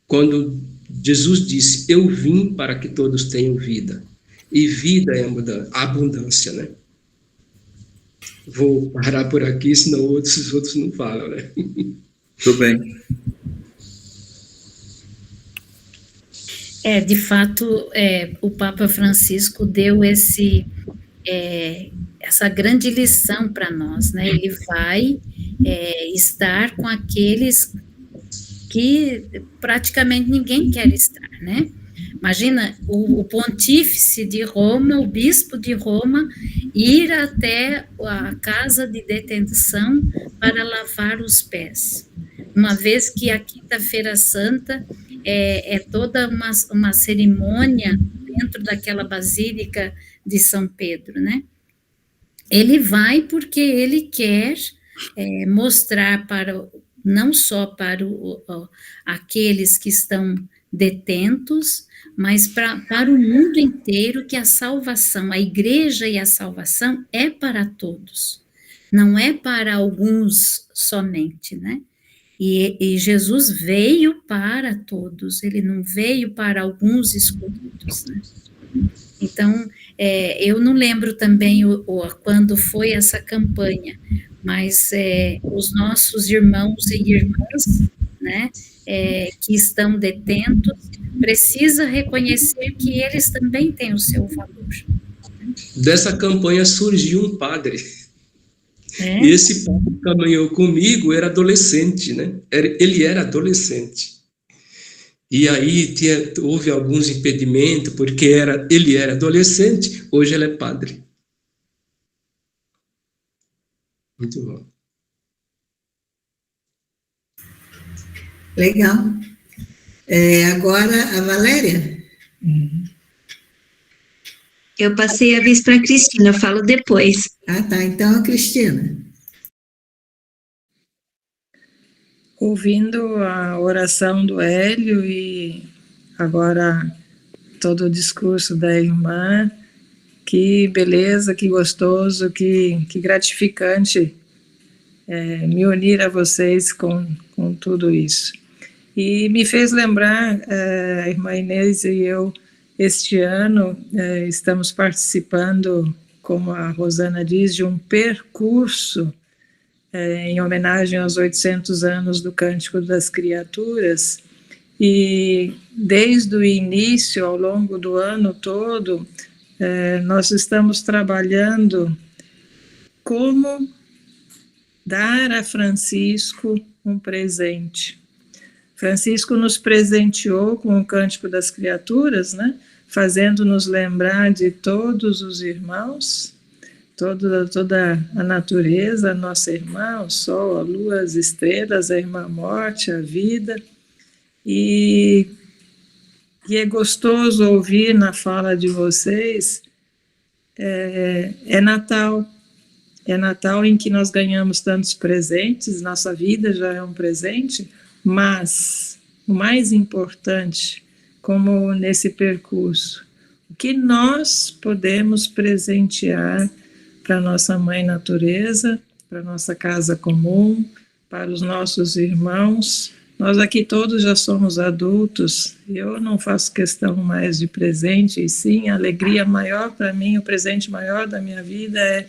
quando Jesus disse, eu vim para que todos tenham vida, e vida é abundância, né? Vou parar por aqui, senão os outros não falam, né? Tudo bem. De fato, o Papa Francisco deu essa grande lição para nós, né? Ele vai estar com aqueles que praticamente ninguém quer estar, né? Imagina o pontífice de Roma, o bispo de Roma, ir até a casa de detenção para lavar os pés. Uma vez que a Quinta-feira Santa é toda uma cerimônia dentro daquela Basílica de São Pedro, né? Ele vai porque ele quer mostrar não só para aqueles que estão detentos, mas para o mundo inteiro, que a salvação, a igreja e a salvação é para todos, não é para alguns somente, né? E Jesus veio para todos, ele não veio para alguns escolhidos, né? Então, eu não lembro também quando foi essa campanha, mas os nossos irmãos e irmãs, né, que estão detentos, precisa reconhecer que eles também têm o seu valor. Dessa campanha surgiu um padre. E esse padre que caminhou comigo era adolescente, né? Ele era adolescente. E aí houve alguns impedimentos, porque ele era adolescente, hoje ele é padre. Muito bom. Legal. Agora, a Valéria. Eu passei a vez para a Cristina, eu falo depois. Ah, tá. Então, a Cristina. Ouvindo a oração do Hélio e agora todo o discurso da irmã, que beleza, que gostoso, que gratificante me unir a vocês com tudo isso. E me fez lembrar, a irmã Inês e eu, este ano, estamos participando, como a Rosana diz, de um percurso em homenagem aos 800 anos do Cântico das Criaturas, e desde o início, ao longo do ano todo, nós estamos trabalhando como dar a Francisco um presente. Francisco nos presenteou com o Cântico das Criaturas, né, fazendo-nos lembrar de todos os irmãos, toda a natureza, a nossa irmã, o sol, a lua, as estrelas, a irmã morte, a vida. E é gostoso ouvir na fala de vocês, é Natal. É Natal em que nós ganhamos tantos presentes, nossa vida já é um presente, mas o mais importante, como nesse percurso, o que nós podemos presentear para a nossa Mãe Natureza, para a nossa casa comum, para os nossos irmãos. Nós aqui todos já somos adultos, eu não faço questão mais de presente, e sim, a alegria maior para mim, o presente maior da minha vida é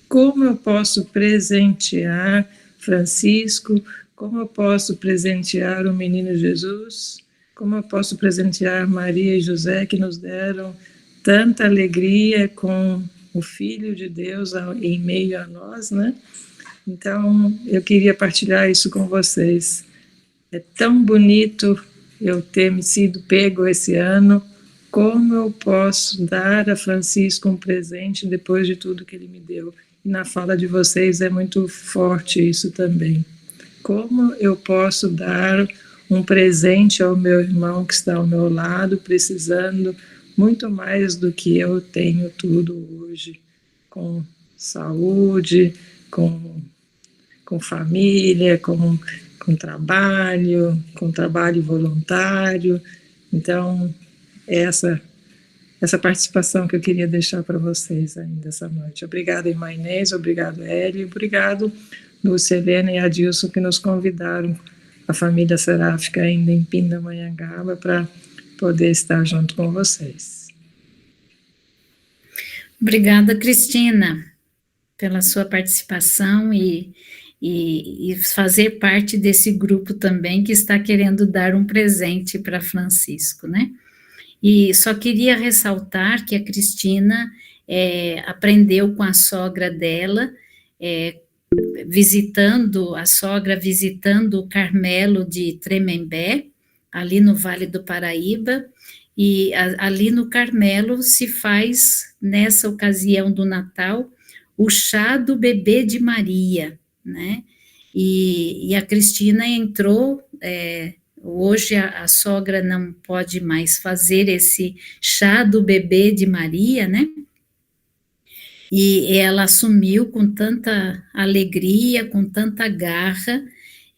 como eu posso presentear Francisco, como eu posso presentear o menino Jesus, como eu posso presentear Maria e José, que nos deram tanta alegria com o Filho de Deus em meio a nós, né? Então, eu queria partilhar isso com vocês. É tão bonito eu ter me sido pego esse ano, como eu posso dar a Francisco um presente depois de tudo que ele me deu. E na fala de vocês é muito forte isso também. Como eu posso dar um presente ao meu irmão que está ao meu lado, precisando muito mais do que eu tenho tudo hoje, com saúde, com família, com trabalho voluntário. Então, essa participação que eu queria deixar para vocês ainda essa noite. Obrigada, irmã Inês, obrigado, Hélio, obrigado, Lúcia, Helena e Adilson, que nos convidaram, a família seráfica ainda em Pindamonhangaba, para poder estar junto com vocês. Obrigada, Cristina, pela sua participação e fazer parte desse grupo também que está querendo dar um presente para Francisco, né? E só queria ressaltar que a Cristina aprendeu com a sogra dela, visitando o Carmelo de Tremembé, ali no Vale do Paraíba, e ali no Carmelo se faz, nessa ocasião do Natal, o chá do bebê de Maria, né? E a Cristina entrou, hoje a sogra não pode mais fazer esse chá do bebê de Maria, né? E ela assumiu com tanta alegria, com tanta garra,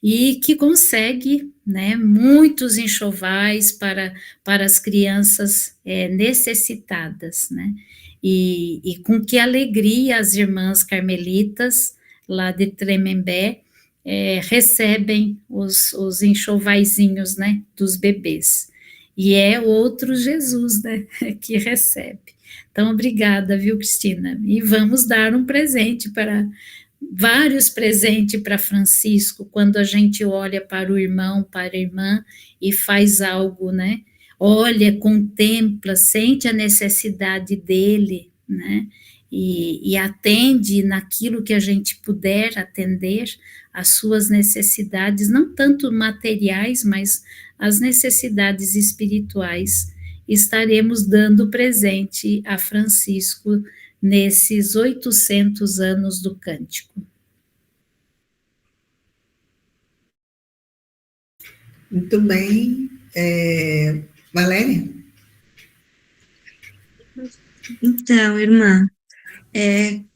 e que consegue, né, muitos enxovais para as crianças necessitadas, né, e com que alegria as irmãs carmelitas, lá de Tremembé, recebem os enxovaizinhos, né, dos bebês, e é outro Jesus, né, que recebe. Então, obrigada, viu, Cristina, e vamos dar um presente vários presentes para Francisco, quando a gente olha para o irmão, para a irmã, e faz algo, né, olha, contempla, sente a necessidade dele, né, e atende naquilo que a gente puder atender, as suas necessidades, não tanto materiais, mas as necessidades espirituais, estaremos dando presente a Francisco nesses 800 anos do Cântico. Muito bem. Valéria? Então, irmã,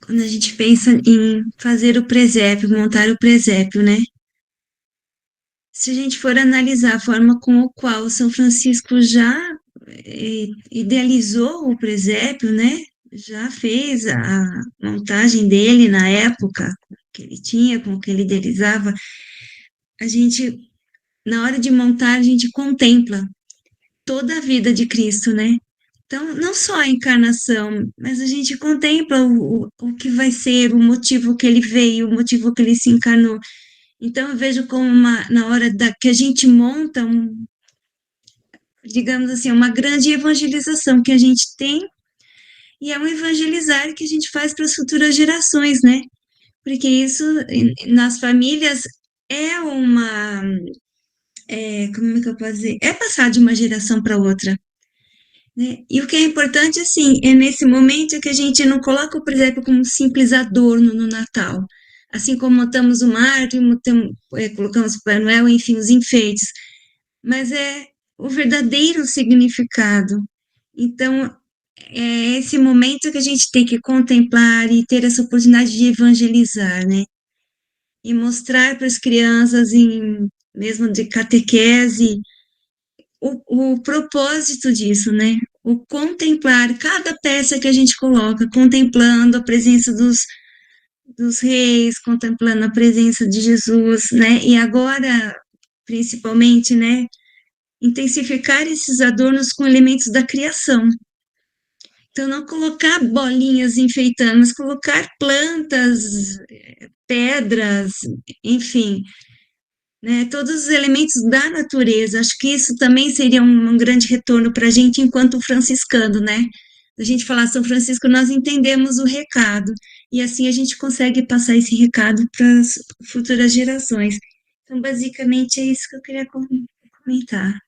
quando a gente pensa em fazer o presépio, montar o presépio, né? Se a gente for analisar a forma com a qual São Francisco já idealizou o presépio, né? Já fez a montagem dele na época que ele tinha, com o que ele idealizava, a gente, na hora de montar, a gente contempla toda a vida de Cristo, né? Então, não só a encarnação, mas a gente contempla o que vai ser, o motivo que ele veio, o motivo que ele se encarnou. Então, eu vejo como na hora que a gente monta, digamos assim, uma grande evangelização que a gente tem, e é um evangelizar que a gente faz para as futuras gerações, né? Porque isso, nas famílias, como é que eu posso dizer? É passar de uma geração para outra. Né? E o que é importante, assim, é nesse momento que a gente não coloca o presépio como um simples adorno no Natal. Assim como montamos o mártir, colocamos o Pai Noel, enfim, os enfeites. Mas é o verdadeiro significado. Então, é esse momento que a gente tem que contemplar e ter essa oportunidade de evangelizar, né? E mostrar para as crianças, mesmo de catequese, o propósito disso, né? O contemplar cada peça que a gente coloca, contemplando a presença dos reis, contemplando a presença de Jesus, né? E agora, principalmente, né? Intensificar esses adornos com elementos da criação. Então, não colocar bolinhas enfeitando, mas colocar plantas, pedras, enfim, né, todos os elementos da natureza. Acho que isso também seria um grande retorno para a gente enquanto franciscano, né? A gente falar São Francisco, nós entendemos o recado, e assim a gente consegue passar esse recado para as futuras gerações. Então, basicamente, é isso que eu queria comentar.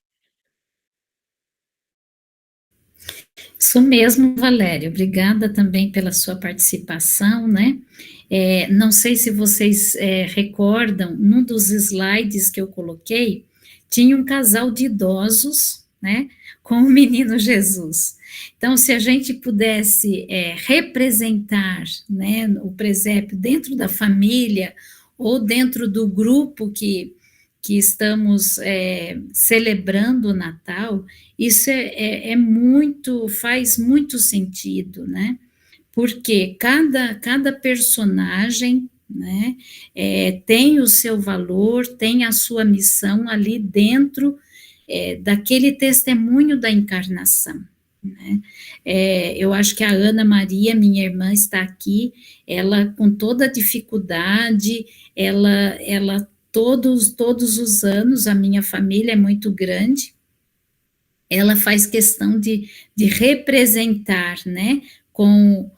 Isso mesmo, Valéria, obrigada também pela sua participação, né? Não sei se vocês recordam, num dos slides que eu coloquei, tinha um casal de idosos, né, com o menino Jesus. Então, se a gente pudesse representar, né, o presépio dentro da família ou dentro do grupo que estamos celebrando o Natal, isso faz muito sentido, né? Porque cada personagem, né, tem o seu valor, tem a sua missão ali dentro daquele testemunho da encarnação. Né? Eu acho que a Ana Maria, minha irmã, está aqui, ela com toda a dificuldade, ela todos os anos, a minha família é muito grande, ela faz questão de representar, né, com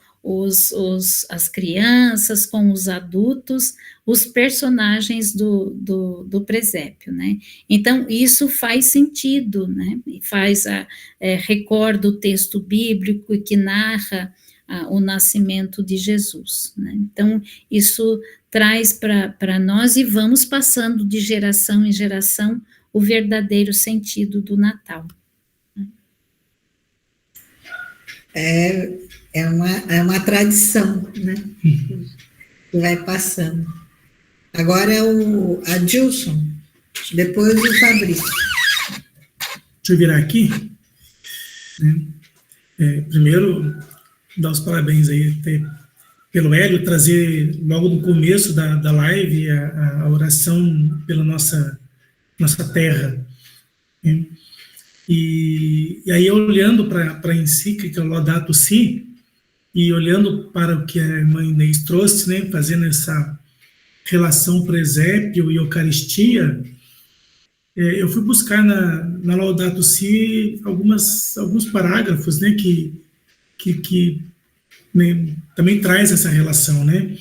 as crianças, com os adultos, os personagens do presépio, né, então isso faz sentido, né, recorda o texto bíblico que narra o nascimento de Jesus, né, então isso traz para nós e vamos passando de geração em geração o verdadeiro sentido do Natal. É uma tradição, né? Que vai passando. Agora é o Adilson, depois o Fabrício. Deixa eu virar aqui. Né? Primeiro, dar os parabéns aí pelo Hélio, trazer logo no começo da live a oração pela nossa terra. Né? E aí, olhando para a encíclica Laudato Si, e olhando para o que a irmã Inês trouxe, né, fazendo essa relação presépio e Eucaristia, eu fui buscar na Laudato Si alguns parágrafos, né, que né, também traz essa relação, né?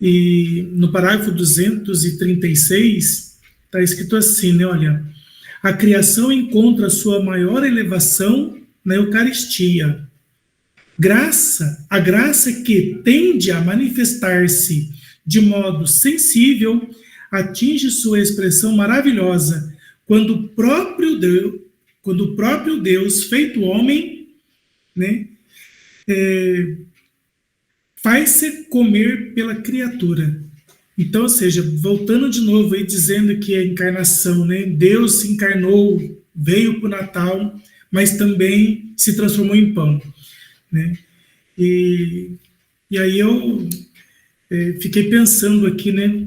E no parágrafo 236 está escrito assim, né? Olha, a criação encontra sua maior elevação na Eucaristia. A graça que tende a manifestar-se de modo sensível atinge sua expressão maravilhosa quando o próprio Deus feito homem, né, faz-se comer pela criatura. Então, ou seja, voltando de novo aí, dizendo que a encarnação, né, Deus se encarnou, veio para o Natal, mas também se transformou em pão. Né? E aí eu fiquei pensando aqui, né,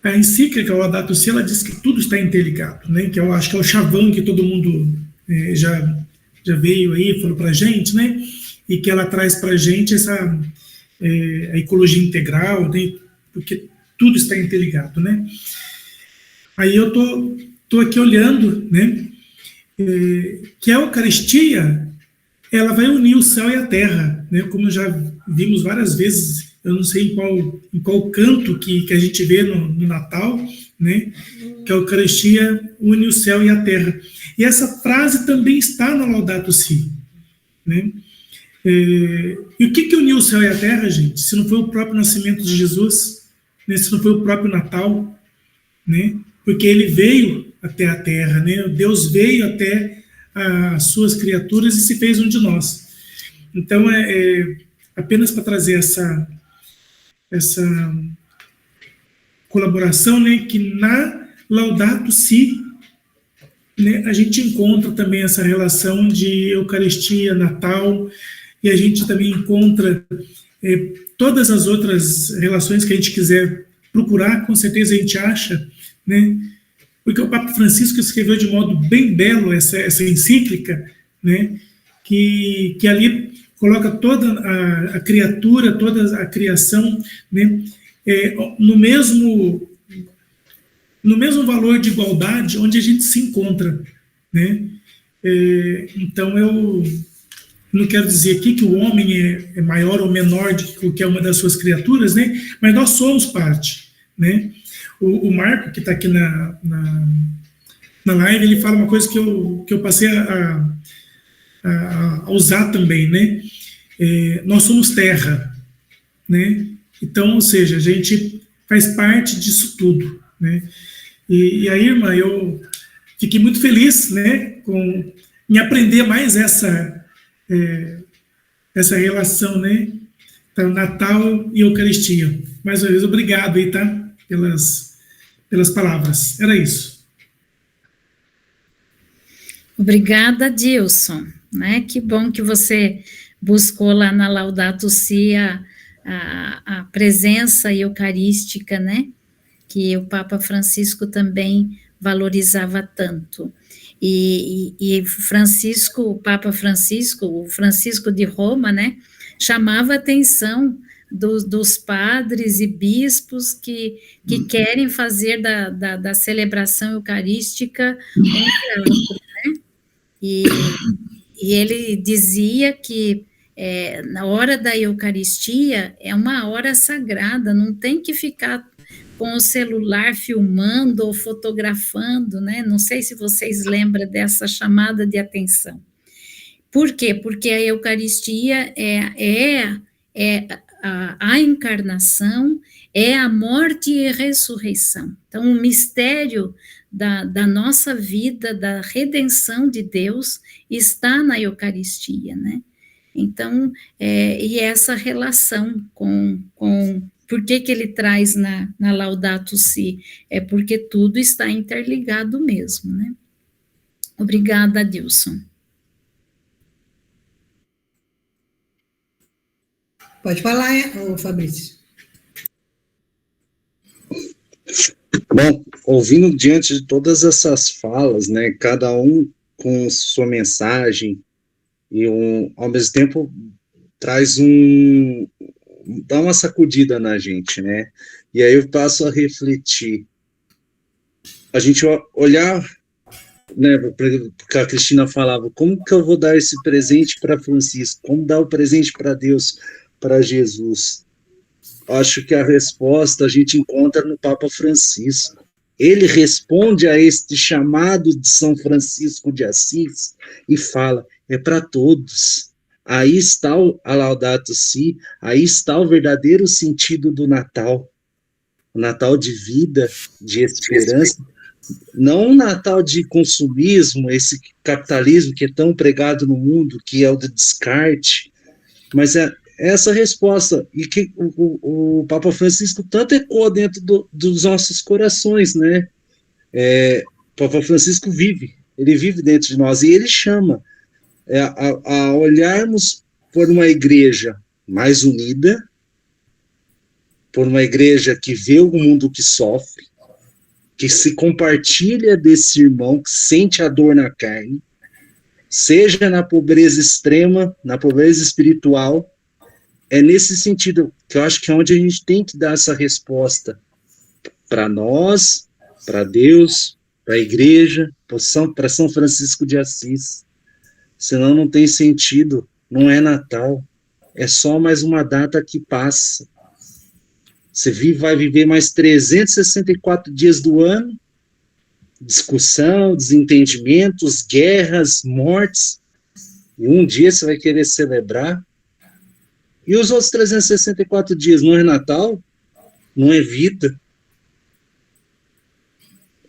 a encíclica Laudato Si, ela diz que tudo está interligado, né, que eu acho que é o chavão que todo mundo já veio aí, falou para a gente, né, e que ela traz para a gente a ecologia integral, né, porque tudo está interligado, né. Aí eu tô aqui olhando, né, que a Eucaristia, ela vai unir o céu e a terra, né, como já vimos várias vezes, eu não sei em qual canto que a gente vê no Natal, né, que a Eucaristia une o céu e a terra. E essa frase também está no Laudato Si, né. E o que uniu o céu e a terra, gente? Se não foi o próprio nascimento de Jesus, né, se não foi o próprio Natal, né, porque ele veio até a terra, né, Deus veio até as suas criaturas e se fez um de nós. Então, apenas para trazer essa colaboração, né, que na Laudato Si, né, a gente encontra também essa relação de Eucaristia, Natal, e a gente também encontra todas as outras relações que a gente quiser procurar, com certeza a gente acha, né, porque o Papa Francisco escreveu de modo bem belo essa encíclica, né, que ali coloca toda a criatura, toda a criação, né, no mesmo valor de igualdade onde a gente se encontra, né. Então eu não quero dizer aqui que o homem é maior ou menor do que qualquer uma das suas criaturas, né, mas nós somos parte, né. O Marco, que está aqui na live, ele fala uma coisa que eu passei a usar também, né? Nós somos terra, né? Então, ou seja, a gente faz parte disso tudo, né? E aí, irmã, eu fiquei muito feliz, né, em aprender mais essa relação, né? Então, Natal e Eucaristia. Mais uma vez, obrigado aí, tá? Pelas palavras. Era isso. Obrigada, Dilson. Né? Que bom que você buscou lá na Laudato Si a presença eucarística, né? Que o Papa Francisco também valorizava tanto. E o Papa Francisco, o Francisco de Roma, né? Chamava a atenção dos padres e bispos que querem fazer da celebração eucarística um teatro, né? E ele dizia que na hora da Eucaristia é uma hora sagrada, não tem que ficar com o celular filmando ou fotografando, né? Não sei se vocês lembram dessa chamada de atenção. Por quê? Porque a Eucaristia é a encarnação, é a morte e a ressurreição. Então, o mistério da nossa vida, da redenção de Deus, está na Eucaristia, né? Então, e essa relação com por que ele traz na Laudato Si? É porque tudo está interligado mesmo, né? Obrigada, Dilson. Pode falar, Fabrício. Bom, ouvindo diante de todas essas falas, né, cada um com sua mensagem, e ao mesmo tempo traz dá uma sacudida na gente, né? E aí eu passo a refletir. A gente olhar, né, porque a Cristina falava, como que eu vou dar esse presente para Francisco? Como dar o presente para Deus, para Jesus? Acho que a resposta a gente encontra no Papa Francisco. Ele responde a este chamado de São Francisco de Assis e fala, é para todos. Aí está a Laudato Si, aí está o verdadeiro sentido do Natal. O Natal de vida, de esperança, não um Natal de consumismo, esse capitalismo que é tão pregado no mundo, que é o do descarte, mas é essa resposta, e que o Papa Francisco tanto ecoa dentro dos nossos corações, né? O Papa Francisco ele vive dentro de nós, e ele chama a olharmos por uma igreja mais unida, por uma igreja que vê o mundo que sofre, que se compartilha desse irmão, que sente a dor na carne, seja na pobreza extrema, na pobreza espiritual. É nesse sentido que eu acho que é onde a gente tem que dar essa resposta para nós, para Deus, para a igreja, para São Francisco de Assis. Senão não tem sentido, não é Natal, é só mais uma data que passa. Você vai viver mais 364 dias do ano, discussão, desentendimentos, guerras, mortes, e um dia você vai querer celebrar. E os outros 364 dias, não é Natal? Não é vida?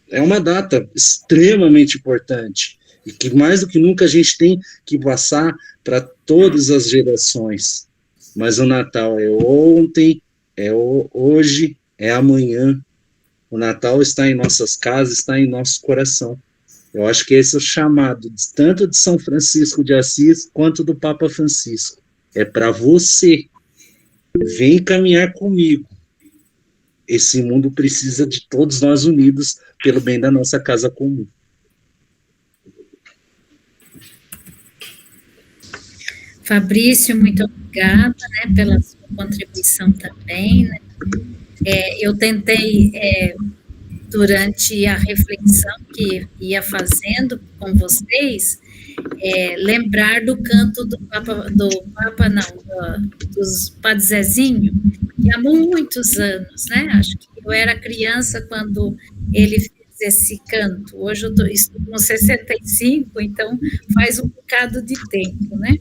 É uma data extremamente importante, e que mais do que nunca a gente tem que passar para todas as gerações. Mas o Natal é ontem, é hoje, é amanhã. O Natal está em nossas casas, está em nosso coração. Eu acho que esse é o chamado, tanto de São Francisco de Assis, quanto do Papa Francisco. É para você. Vem caminhar comigo. Esse mundo precisa de todos nós unidos pelo bem da nossa casa comum. Fabrício, muito obrigada, né, pela sua contribuição também, né? Eu tentei, durante a reflexão que ia fazendo com vocês, lembrar do canto dos Padre Zezinho, que há muitos anos, né? Acho que eu era criança quando ele fez esse canto. Hoje eu estou com 65, então faz um bocado de tempo, né?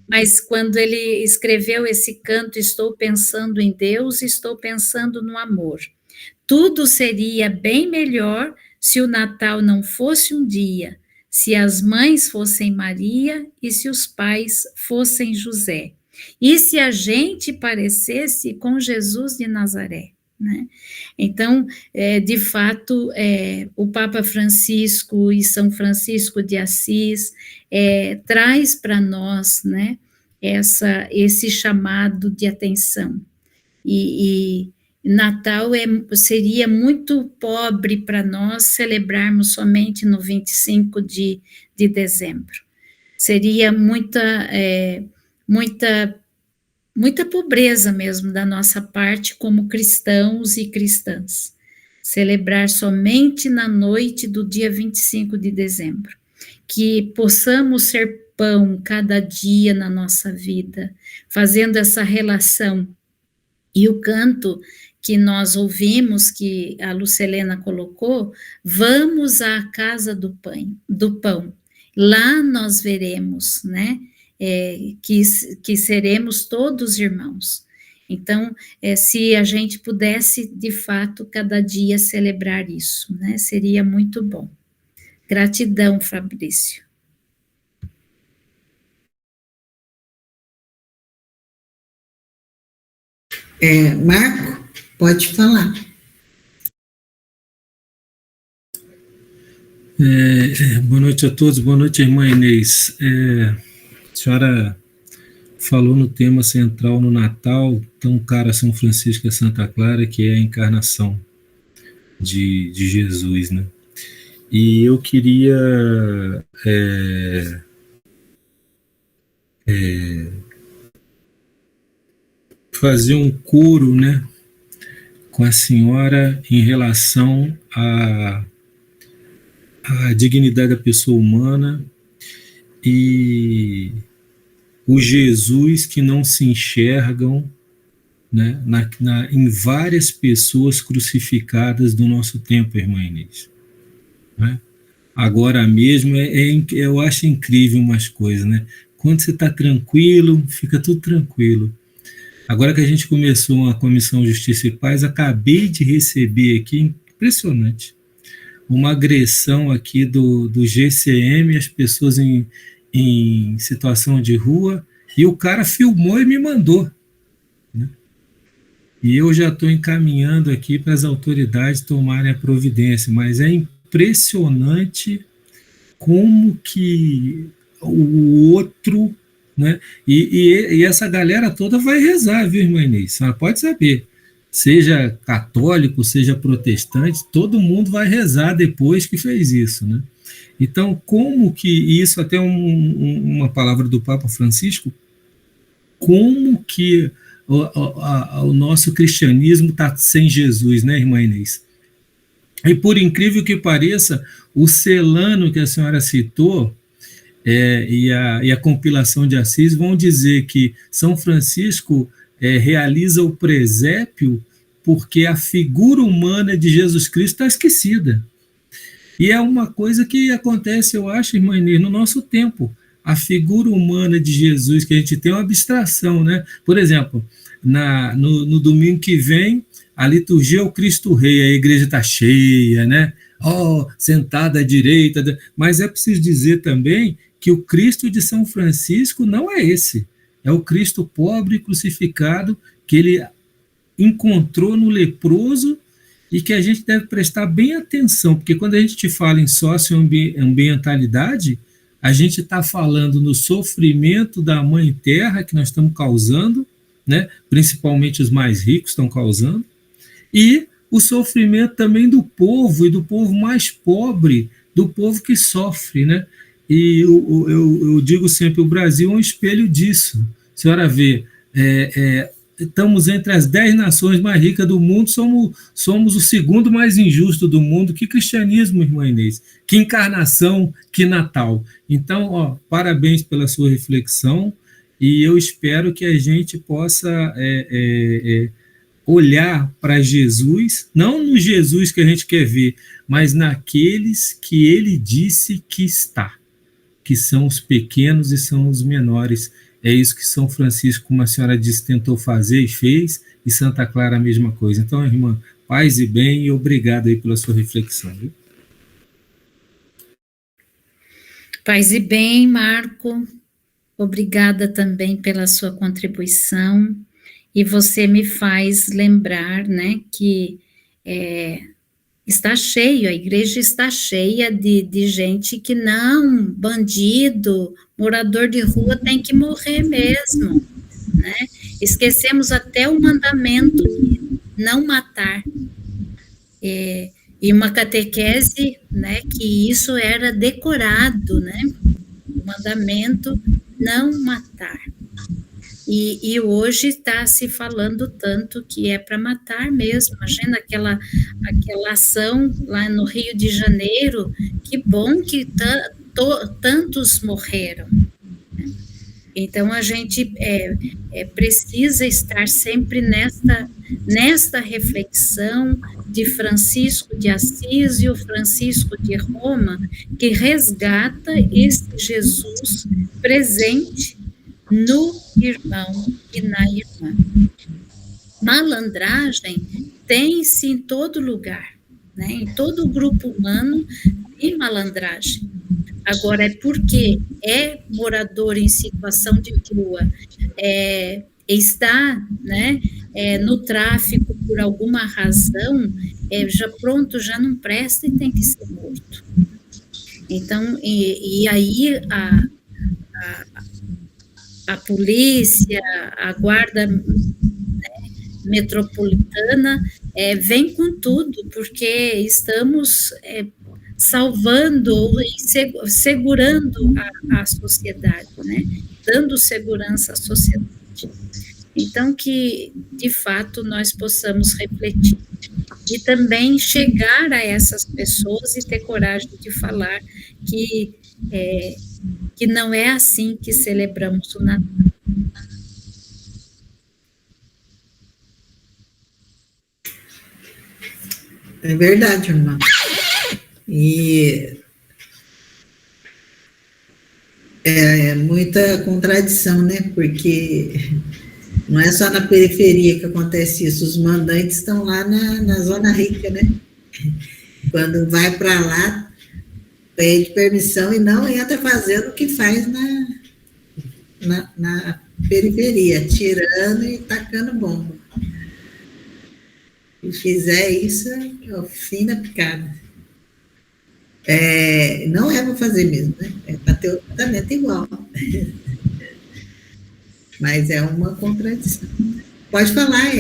Mas quando ele escreveu esse canto, estou pensando em Deus, estou pensando no amor. Tudo seria bem melhor se o Natal não fosse um dia, se as mães fossem Maria e se os pais fossem José. E se a gente parecesse com Jesus de Nazaré, né? Então, de fato, o Papa Francisco e São Francisco de Assis traz para nós, né, esse chamado de atenção. E Natal seria muito pobre para nós celebrarmos somente no 25 de dezembro. Seria muita pobreza mesmo da nossa parte como cristãos e cristãs. Celebrar somente na noite do dia 25 de dezembro. Que possamos ser pão cada dia na nossa vida, fazendo essa relação. E o canto que nós ouvimos, que a Lucelena colocou, vamos à casa do pão. Lá nós veremos, né, que seremos todos irmãos. Então, se a gente pudesse, de fato, cada dia celebrar isso, né? Seria muito bom. Gratidão, Fabrício. Marco, pode falar. Boa noite a todos, boa noite, irmã Inês. A senhora falou no tema central no Natal, tão caro a São Francisco e a Santa Clara, que é a encarnação de Jesus, né? E eu queria fazer um coro, né, com a senhora em relação à dignidade da pessoa humana e o Jesus que não se enxergam, né, em várias pessoas crucificadas do nosso tempo, irmã Inês. Né? Agora mesmo, eu acho incrível umas coisas, né? Quando você está tranquilo, fica tudo tranquilo. Agora que a gente começou a Comissão Justiça e Paz, acabei de receber aqui, impressionante, uma agressão aqui do GCM, as pessoas em situação de rua, e o cara filmou e me mandou. Né? E eu já estou encaminhando aqui para as autoridades tomarem a providência, mas é impressionante como que o outro... Né? E essa galera toda vai rezar, viu, irmã Inês? Ela pode saber. Seja católico, seja protestante, todo mundo vai rezar depois que fez isso, né? Então, como que isso, até uma palavra do Papa Francisco, como que o nosso cristianismo está sem Jesus, né, irmã Inês? E por incrível que pareça, o Celano que a senhora citou, e a compilação de Assis vão dizer que São Francisco realiza o presépio porque a figura humana de Jesus Cristo está esquecida. E é uma coisa que acontece, eu acho, irmã Inês, no nosso tempo. A figura humana de Jesus, que a gente tem uma abstração, né? Por exemplo, no domingo que vem, a liturgia é o Cristo Rei, a igreja está cheia, né? Sentada à direita, mas é preciso dizer também que o Cristo de São Francisco não é esse, é o Cristo pobre crucificado que ele encontrou no leproso e que a gente deve prestar bem atenção, porque quando a gente fala em socioambientalidade, a gente está falando no sofrimento da Mãe Terra que nós estamos causando, né? Principalmente os mais ricos estão causando, e o sofrimento também do povo, e do povo mais pobre, do povo que sofre, né? E eu digo sempre, o Brasil é um espelho disso. A senhora vê, estamos entre as 10 nações mais ricas do mundo, somos o segundo mais injusto do mundo. Que cristianismo, irmã Inês, que encarnação, que Natal. Então, parabéns pela sua reflexão, e eu espero que a gente possa olhar para Jesus, não no Jesus que a gente quer ver, mas naqueles que ele disse que está, que são os pequenos e são os menores. É isso que São Francisco, como a senhora disse, tentou fazer e fez, e Santa Clara a mesma coisa. Então, irmã, paz e bem, e obrigado aí pela sua reflexão. Viu? Paz e bem, Marco. Obrigada também pela sua contribuição. E você me faz lembrar, né, que está cheio, a igreja está cheia de gente que não, bandido, morador de rua tem que morrer mesmo, né? Esquecemos até o mandamento de não matar. E uma catequese, né, que isso era decorado, né? O mandamento não matar. E hoje está se falando tanto que é para matar mesmo. Imagina aquela ação lá no Rio de Janeiro, que bom que tantos morreram. Então, a gente precisa estar sempre nesta reflexão de Francisco de Assis e o Francisco de Roma, que resgata esse Jesus presente no irmão e na irmã. malandragem tem-se em todo lugar, né? Em todo grupo humano tem malandragem. Agora, é porque é morador em situação de rua, está, né, no tráfico por alguma razão, já não presta e tem que ser morto. Então, e aí a polícia, a guarda, né, metropolitana vem com tudo, porque estamos salvando ou segurando a sociedade, né? Dando segurança à sociedade. Então, que, de fato, nós possamos refletir e também chegar a essas pessoas e ter coragem de falar que não é assim que celebramos o Natal. É verdade, irmã. E é muita contradição, né? Porque não é só na periferia que acontece isso, os mandantes estão lá na Zona Rica, né? Quando vai para lá, pede permissão e não entra fazendo o que faz na periferia, tirando e tacando bomba. Se fizer isso, é o fim da picada. Não é para fazer mesmo, né? É para ter o tratamento igual. Mas é uma contradição. Pode falar,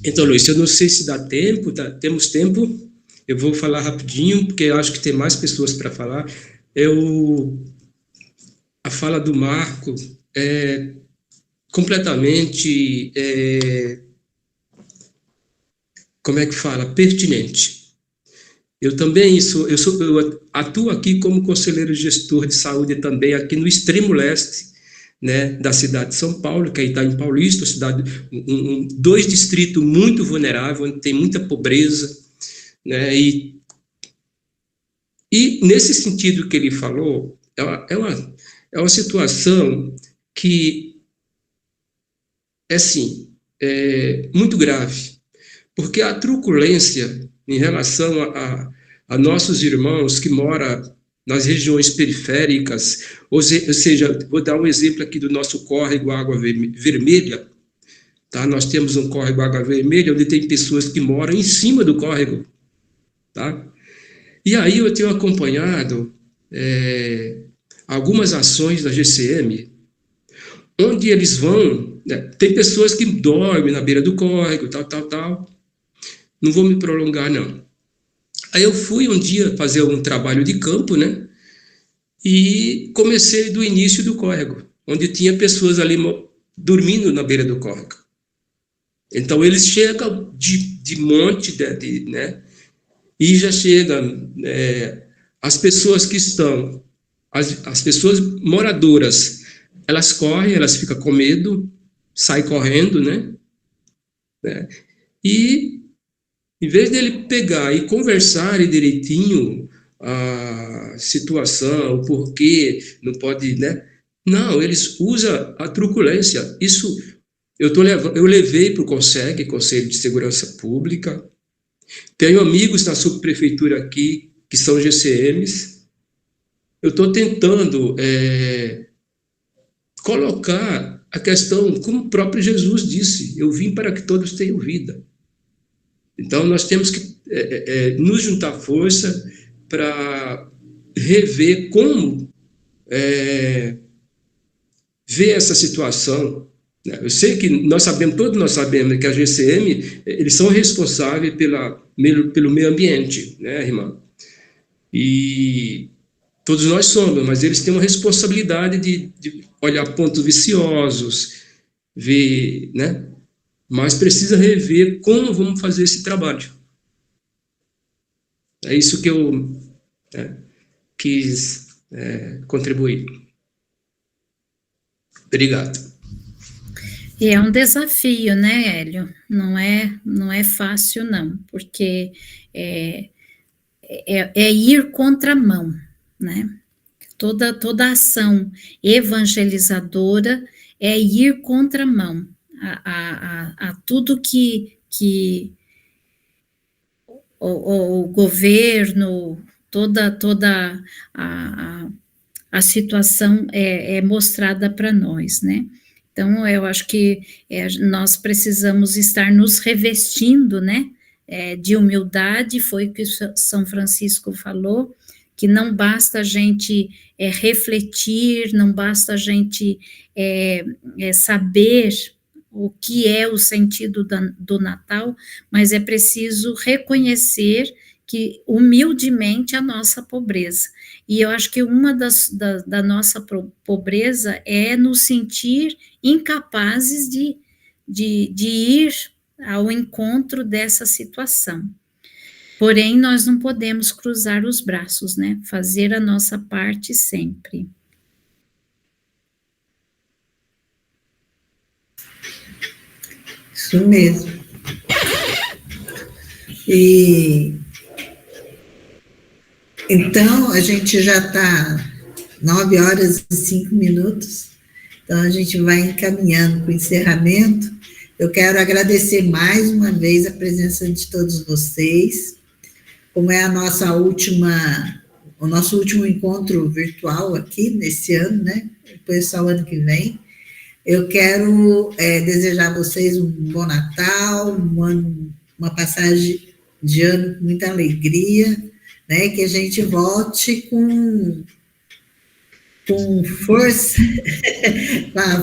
Então, Luiz, eu não sei se dá tempo, temos tempo, eu vou falar rapidinho, porque eu acho que tem mais pessoas para falar. A fala do Marco é completamente, como é que fala? Pertinente. Eu também eu atuo aqui como conselheiro gestor de saúde também aqui no extremo leste, né, da cidade de São Paulo, que é Itaim Paulista, dois distritos muito vulneráveis, onde tem muita pobreza, né, e nesse sentido que ele falou, é uma situação que é, assim, muito grave, porque a truculência em relação a nossos irmãos que moram nas regiões periféricas, ou seja, vou dar um exemplo aqui do nosso córrego Água Vermelha, tá? Nós temos um córrego Água Vermelha, onde tem pessoas que moram em cima do córrego, tá? E aí eu tenho acompanhado algumas ações da GCM, onde eles vão, né, tem pessoas que dormem na beira do córrego, tal. Não vou me prolongar, não. Aí eu fui um dia fazer um trabalho de campo, né? E comecei do início do córrego, onde tinha pessoas ali dormindo na beira do córrego. Então eles chegam de monte, né? E já chegam as pessoas que estão, as pessoas moradoras, elas correm, elas ficam com medo, saem correndo, né? E em vez dele pegar e conversar direitinho a situação, o porquê, não pode, né? Não, eles usam a truculência. Isso eu levei para o Conselho de Segurança Pública. Tenho amigos na subprefeitura aqui que são GCMs. Eu estou tentando colocar a questão, como o próprio Jesus disse, eu vim para que todos tenham vida. Então, nós temos que nos juntar força para rever como ver essa situação. Eu sei que todos nós sabemos que a GCM, eles são responsáveis pelo meio ambiente, né, irmã? E todos nós somos, mas eles têm uma responsabilidade de olhar pontos viciosos, ver, né? Mas precisa rever como vamos fazer esse trabalho. É isso que eu quis contribuir. Obrigado. E é um desafio, né, Hélio? Não é fácil, não, porque é ir contramão, né? Toda ação evangelizadora é ir contramão. a tudo que o governo, toda a situação é mostrada para nós, né? Então, eu acho que nós precisamos estar nos revestindo, né, de humildade, foi o que São Francisco falou, que não basta a gente refletir, não basta a gente saber o que é o sentido do Natal, mas é preciso reconhecer que humildemente a nossa pobreza. E eu acho que uma da nossa pobreza é nos sentir incapazes de ir ao encontro dessa situação. Porém, nós não podemos cruzar os braços, né? Fazer a nossa parte sempre. Isso mesmo. E então, a gente já está 9h05, então a gente vai encaminhando para o encerramento. Eu quero agradecer mais uma vez a presença de todos vocês, como é o nosso último encontro virtual aqui nesse ano, né? Depois só o ano que vem. Eu quero desejar a vocês um bom Natal, uma passagem de ano com muita alegria, né, que a gente volte com força, com a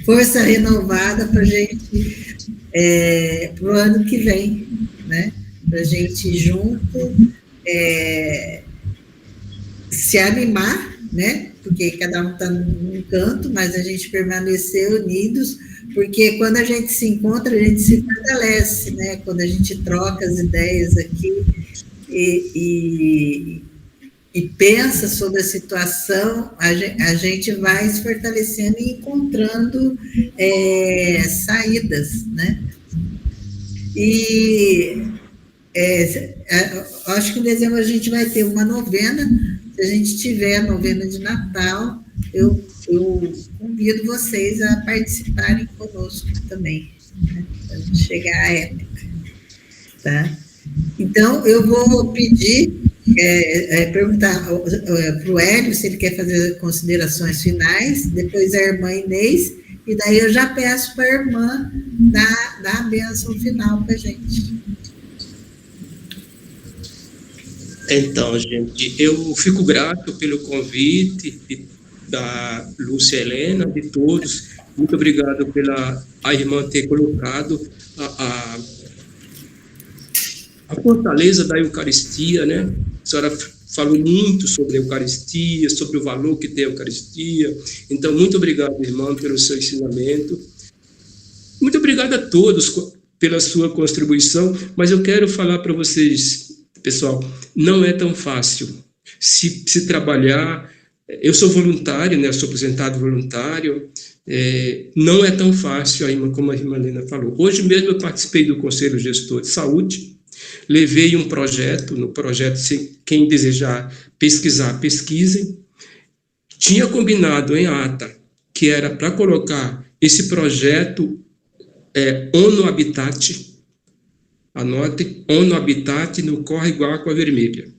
força renovada para a gente, para o ano que vem, né, para a gente junto se animar, né, porque cada um está num canto, mas a gente permanecer unidos, porque quando a gente se encontra, a gente se fortalece, né, quando a gente troca as ideias aqui, e pensa sobre a situação, a gente vai se fortalecendo e encontrando saídas, né? E acho que em dezembro a gente vai ter uma novena. Se a gente tiver a novena de Natal, eu convido vocês a participarem conosco também, né? Para chegar à época, tá? Então, eu vou pedir, perguntar para o Hélio se ele quer fazer considerações finais, depois a irmã Inês, e daí eu já peço para a irmã dar a bênção final para a gente. Então, gente, eu fico grato pelo convite da Lúcia Helena, de todos. Muito obrigado pela a irmã ter colocado a fortaleza da Eucaristia, né? A senhora falou muito sobre a Eucaristia, sobre o valor que tem a Eucaristia. Então, muito obrigado, irmã, pelo seu ensinamento. Muito obrigado a todos pela sua contribuição, mas eu quero falar para vocês, pessoal, não é tão fácil se trabalhar. Eu sou voluntário, né? Sou aposentado voluntário. Não é tão fácil, como a irmã Helena falou. Hoje mesmo eu participei do Conselho Gestor de Saúde, levei um projeto, no projeto, quem desejar pesquisar, pesquisem. Tinha combinado em ata que era para colocar esse projeto ONU Habitat, anotem, ONU Habitat no Córrego Água Vermelha.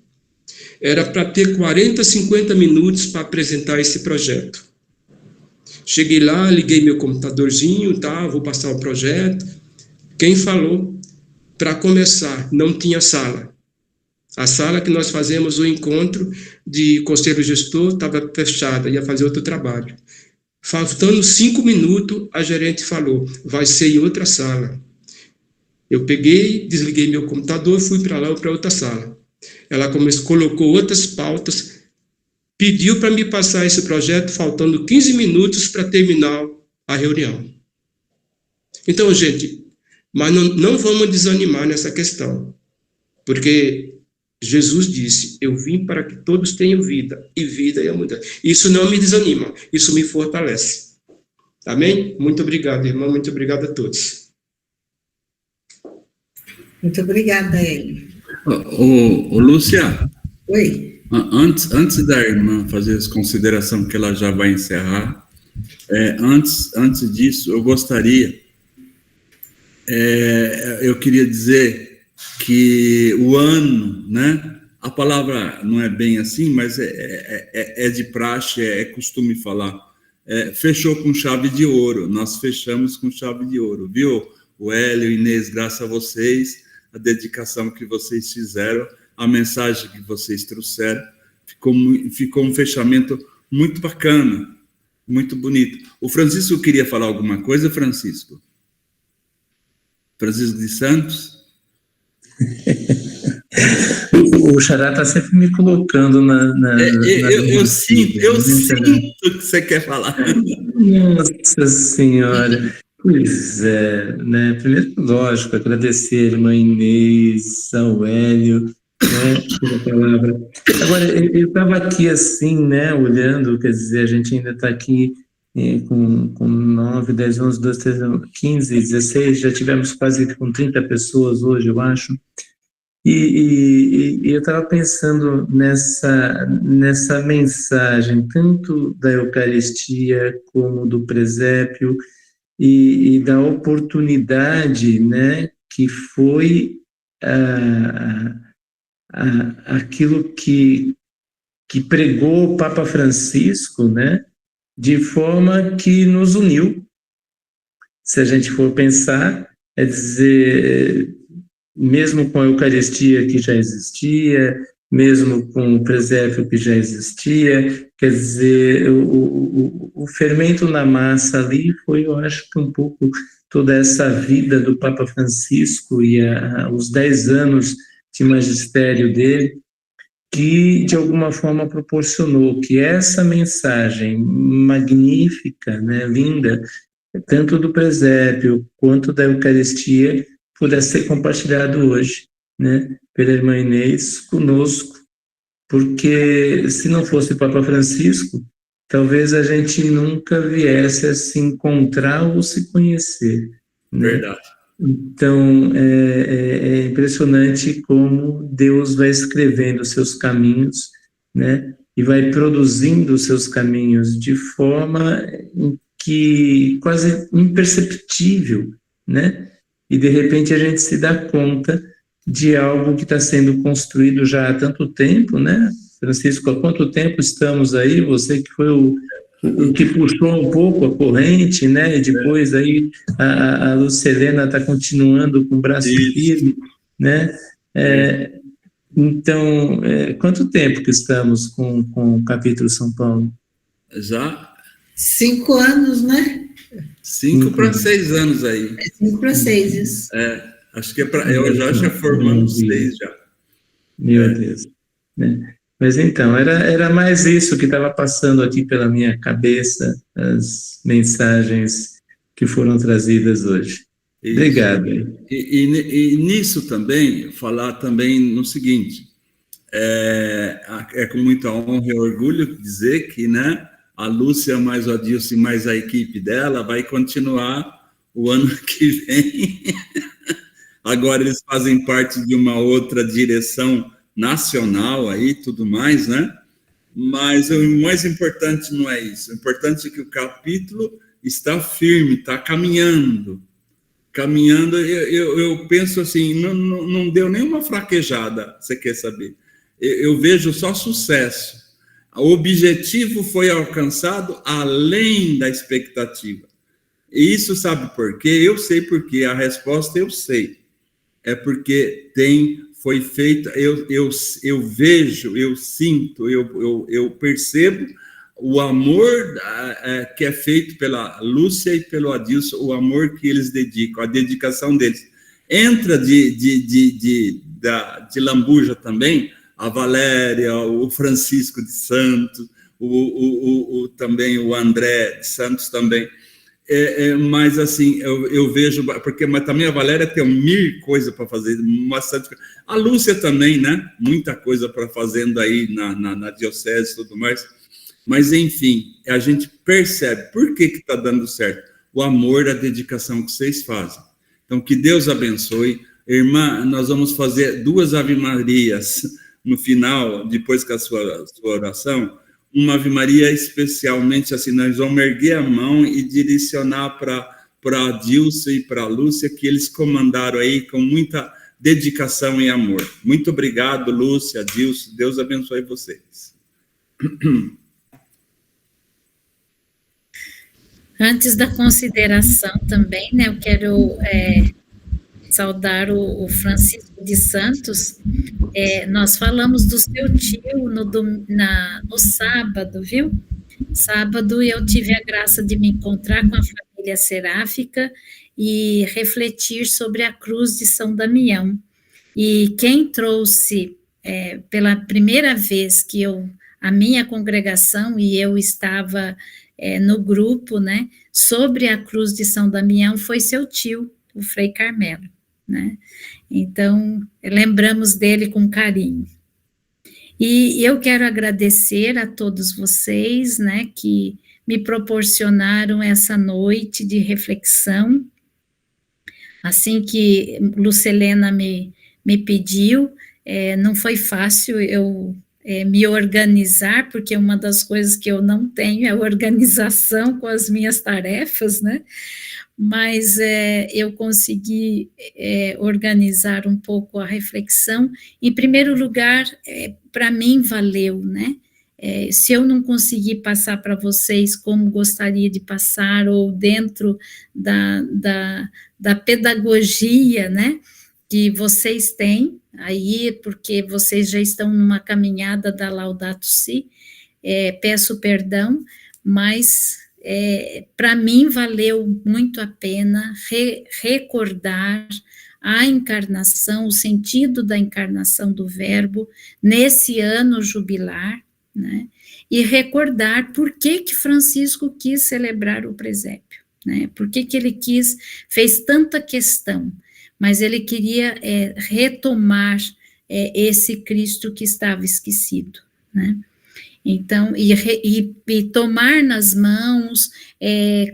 Era para ter 40, 50 minutos para apresentar esse projeto. Cheguei lá, liguei meu computadorzinho, tá, vou passar o projeto. Quem falou? Para começar, não tinha sala. A sala que nós fazemos o encontro de conselho gestor estava fechada, ia fazer outro trabalho. Faltando 5 minutos, a gerente falou, vai ser em outra sala. Eu peguei, desliguei meu computador, fui para lá ou para outra sala. Ela colocou outras pautas, pediu para me passar esse projeto, faltando 15 minutos para terminar a reunião. Então, gente, mas não vamos desanimar nessa questão, porque Jesus disse, eu vim para que todos tenham vida, e vida é abundante. Isso não me desanima, isso me fortalece. Amém? Muito obrigado, irmão, muito obrigado a todos. Muito obrigada, Hélio. Lúcia. Oi. Antes da irmã fazer as considerações que ela já vai encerrar, antes disso, eu gostaria eu queria dizer que o ano, né? A palavra não é bem assim, mas é de praxe, é costume falar. Fechou com chave de ouro, nós fechamos com chave de ouro, viu? O Hélio, Inês, graças a vocês, a dedicação que vocês fizeram, a mensagem que vocês trouxeram, ficou um fechamento muito bacana, muito bonito. O Francisco queria falar alguma coisa, Francisco? Francisco de Santos? O Xará está sempre me colocando eu sinto que você quer falar. Nossa Senhora. Pois é, né? Primeiro, lógico, agradecer a irmã Inês, ao Hélio, né, pela palavra. Agora, eu estava aqui assim, né, olhando, quer dizer, a gente ainda está aqui com 9, 10, 11, 12, 13, 15, 16, já tivemos quase com 30 pessoas hoje, eu acho. E eu estava pensando nessa mensagem, tanto da Eucaristia como do presépio, e da oportunidade, né, que foi aquilo que pregou o Papa Francisco, né, de forma que nos uniu. Se a gente for pensar, é dizer, mesmo com a Eucaristia que já existia, mesmo com o presépio que já existia, quer dizer, o fermento na massa ali foi, eu acho que um pouco toda essa vida do Papa Francisco e os 10 anos de magistério dele, que de alguma forma proporcionou que essa mensagem magnífica, né, linda, tanto do presépio quanto da Eucaristia, pudesse ser compartilhado hoje, né, pela irmã Inês, conosco, porque se não fosse o Papa Francisco, talvez a gente nunca viesse a se encontrar ou se conhecer. Né? Verdade. Então, é impressionante como Deus vai escrevendo os seus caminhos, né, e vai produzindo os seus caminhos de forma que quase imperceptível, né, e de repente a gente se dá conta de algo que está sendo construído já há tanto tempo, né? Francisco, há quanto tempo estamos aí? Você que foi o que puxou um pouco a corrente, né? E depois aí a Lucelena está continuando com o braço firme, né? Então, quanto tempo que estamos com o capítulo São Paulo? Já? 5 anos, né? 5 para 6 anos aí. 5 para 6, isso. Acho que eu já formamos 6 já. Meu Deus. Mas então, era mais isso que estava passando aqui pela minha cabeça, as mensagens que foram trazidas hoje. Isso. Obrigado. E nisso também, falar também no seguinte, é com muita honra e orgulho dizer que, né, a Lúcia, mais o Adilson, mais a equipe dela, vai continuar o ano que vem. Agora eles fazem parte de uma outra direção nacional aí, tudo mais, né? Mas o mais importante não é isso. O importante é que o capítulo está firme, está caminhando. Eu penso assim, não deu nenhuma fraquejada, você quer saber? Eu vejo só sucesso. O objetivo foi alcançado além da expectativa. E isso sabe por quê? Eu sei por quê. A resposta eu sei. É porque foi feito, eu vejo, eu sinto, eu percebo o amor que é feito pela Lúcia e pelo Adilson, o amor que eles dedicam, a dedicação deles. Entra de Lambuja também, a Valéria, o Francisco de Santos, também o André de Santos também. Mas assim, eu vejo, mas também a Valéria tem 1000 coisas para fazer, bastante. A Lúcia também, né? Muita coisa para fazendo aí na diocese e tudo mais. Mas, enfim, a gente percebe por que está dando certo. O amor, a dedicação que vocês fazem. Então, que Deus abençoe. Irmã, nós vamos fazer 2 Ave Marias no final, depois que a sua oração. Uma Ave Maria especialmente assim, nós vamos erguer a mão e direcionar para para a Dilce e para a Lúcia, que eles comandaram aí com muita dedicação e amor. Muito obrigado, Lúcia, Dilce, Deus abençoe vocês. Antes da consideração também, né, eu quero saudar o Francisco de Santos. Nós falamos do seu tio no sábado, viu? Sábado eu tive a graça de me encontrar com a família seráfica e refletir sobre a cruz de São Damião. E quem trouxe pela primeira vez que a minha congregação e eu estava no grupo, né, sobre a cruz de São Damião foi seu tio, o Frei Carmelo, né? Então, lembramos dele com carinho. E eu quero agradecer a todos vocês, né, que me proporcionaram essa noite de reflexão. Assim que Lucelena me pediu, não foi fácil eu me organizar, porque uma das coisas que eu não tenho é organização com as minhas tarefas, né? Mas eu consegui organizar um pouco a reflexão. Em primeiro lugar, para mim valeu, né? Se eu não conseguir passar para vocês como gostaria de passar, ou dentro da pedagogia, né, que vocês têm aí, porque vocês já estão numa caminhada da Laudato Si, peço perdão, mas para mim valeu muito a pena recordar a encarnação, o sentido da encarnação do Verbo nesse ano jubilar, né, e recordar por que Francisco quis celebrar o presépio, né, por que ele fez tanta questão, mas ele queria retomar esse Cristo que estava esquecido, né. Então, e tomar nas mãos,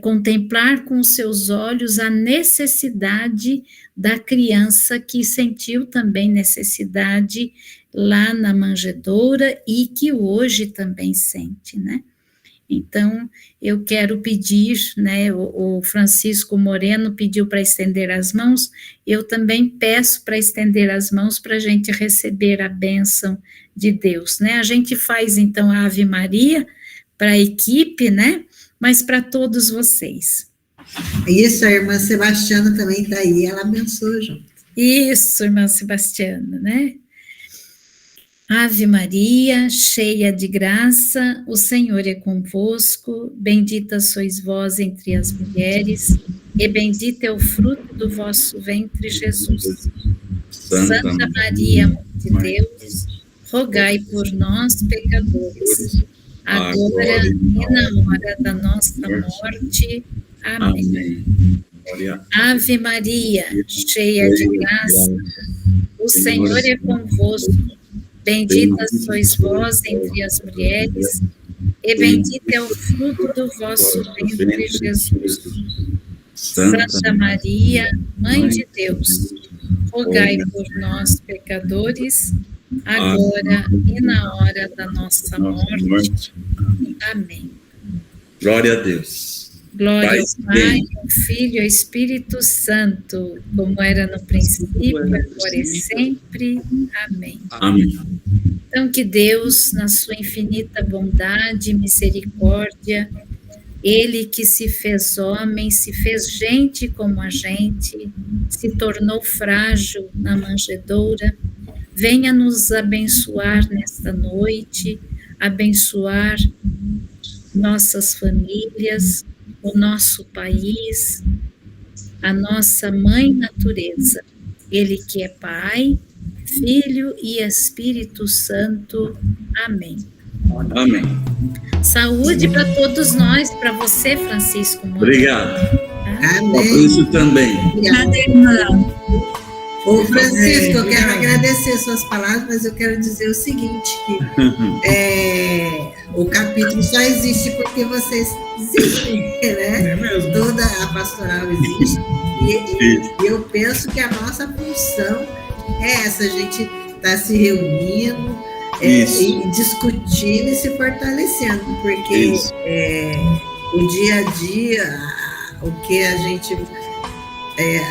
contemplar com os seus olhos a necessidade da criança que sentiu também necessidade lá na manjedoura e que hoje também sente, né? Então, eu quero pedir, né, o Francisco Moreno pediu para estender as mãos, eu também peço para estender as mãos para a gente receber a bênção de Deus, né? A gente faz, então, a Ave Maria para a equipe, né? Mas para todos vocês. Isso, a irmã Sebastiana também está aí, ela abençoa junto. Isso, irmã Sebastiana, né? Ave Maria, cheia de graça, o Senhor é convosco, bendita sois vós entre as mulheres, e bendito é o fruto do vosso ventre, Jesus. Santa Maria, Mãe de Deus, rogai por nós, pecadores, agora e na hora da nossa morte. Amém. Ave Maria, cheia de graça, o Senhor é convosco, bendita sois vós entre as mulheres, e bendito é o fruto do vosso ventre, Jesus. Santa Maria, Mãe de Deus, rogai por nós, pecadores, agora e na hora da nossa morte. Amém. Glória a Deus. Glória ao Pai, ao Filho e ao Espírito Santo, como era no princípio, agora e sempre. Amém. Amém. Então, que Deus, na sua infinita bondade e misericórdia, Ele que se fez homem, se fez gente como a gente, se tornou frágil na manjedoura, venha nos abençoar nesta noite, abençoar nossas famílias, o nosso país, a nossa mãe natureza, Ele que é Pai, Filho e Espírito Santo. Amém. Amém. Saúde para todos nós, para você, Francisco. Obrigado. Amém. Por isso também. Obrigada, irmã. Ô, Francisco, eu quero agradecer suas palavras, mas eu quero dizer o seguinte, que o capítulo só existe porque vocês existem, né? É mesmo. Toda a pastoral existe. E eu penso que a nossa função é essa, a gente está se reunindo, e discutindo e se fortalecendo, porque o dia a dia, o que a gente,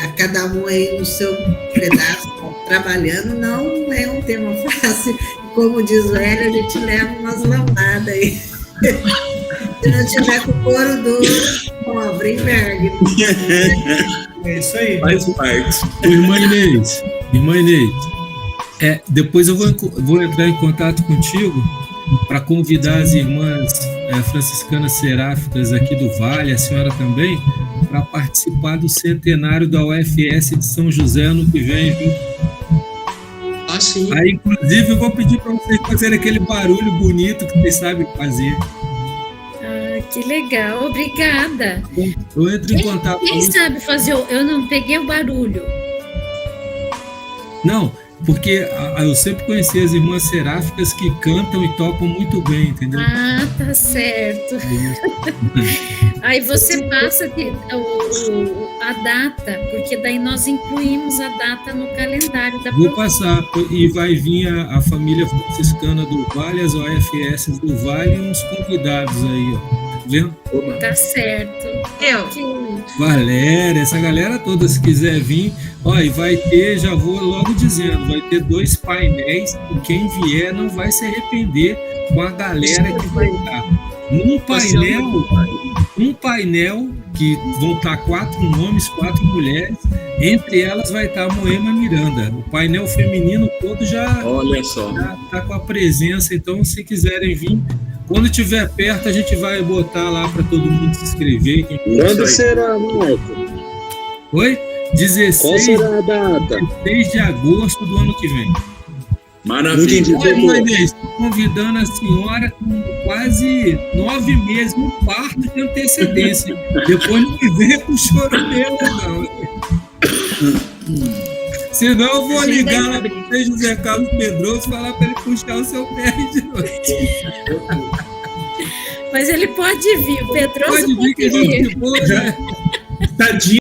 a cada um aí no seu pedaço, trabalhando, não é um tema fácil. Como diz o Hélio, a gente leva umas lambadas aí. Se não tiver com o couro duro, pobre, envergue. É isso aí. Faz parte. Irmã Inês, depois eu vou entrar em contato contigo para convidar as irmãs franciscanas seráficas aqui do Vale, a senhora também, para participar do centenário da UFS de São José ano que vem, viu? Ah, sim. Aí, inclusive, eu vou pedir para vocês fazerem aquele barulho bonito que vocês sabem fazer. Ah, que legal, obrigada. Eu entro em contato com Quem sabe fazer? Eu não peguei o barulho. Não, porque eu sempre conheci as irmãs seráficas que cantam e tocam muito bem, entendeu? Ah, tá certo. Aí você passa a data, porque daí nós incluímos a data no calendário da Vou passar, e vai vir a família franciscana do Vale, as OFS do Vale, e uns convidados aí, ó. Tá vendo? Tá certo. Valéria, essa galera toda, se quiser vir, ó, e vai ter, já vou logo dizendo, vai ter 2 painéis, e quem vier não vai se arrepender com a galera que vai estar. Um painel que vão estar 4 nomes, 4 mulheres, entre elas vai estar a Moema Miranda. O painel feminino todo já está com a presença, então se quiserem vir, quando estiver perto a gente vai botar lá para todo mundo se inscrever. Quando será, Marco? Oi? 16, qual será a data? 16 de agosto do ano que vem. Maravilha. Oi, mãe Inês, estou convidando a senhora com quase 9 meses no parto de antecedência. Depois não me venha com choro meu, não. Senão eu vou ligar lá para o José Carlos Pedroso e falar para ele puxar o seu pé de noite. Mas ele pode vir, o Pedroso pode vir. Tadinho.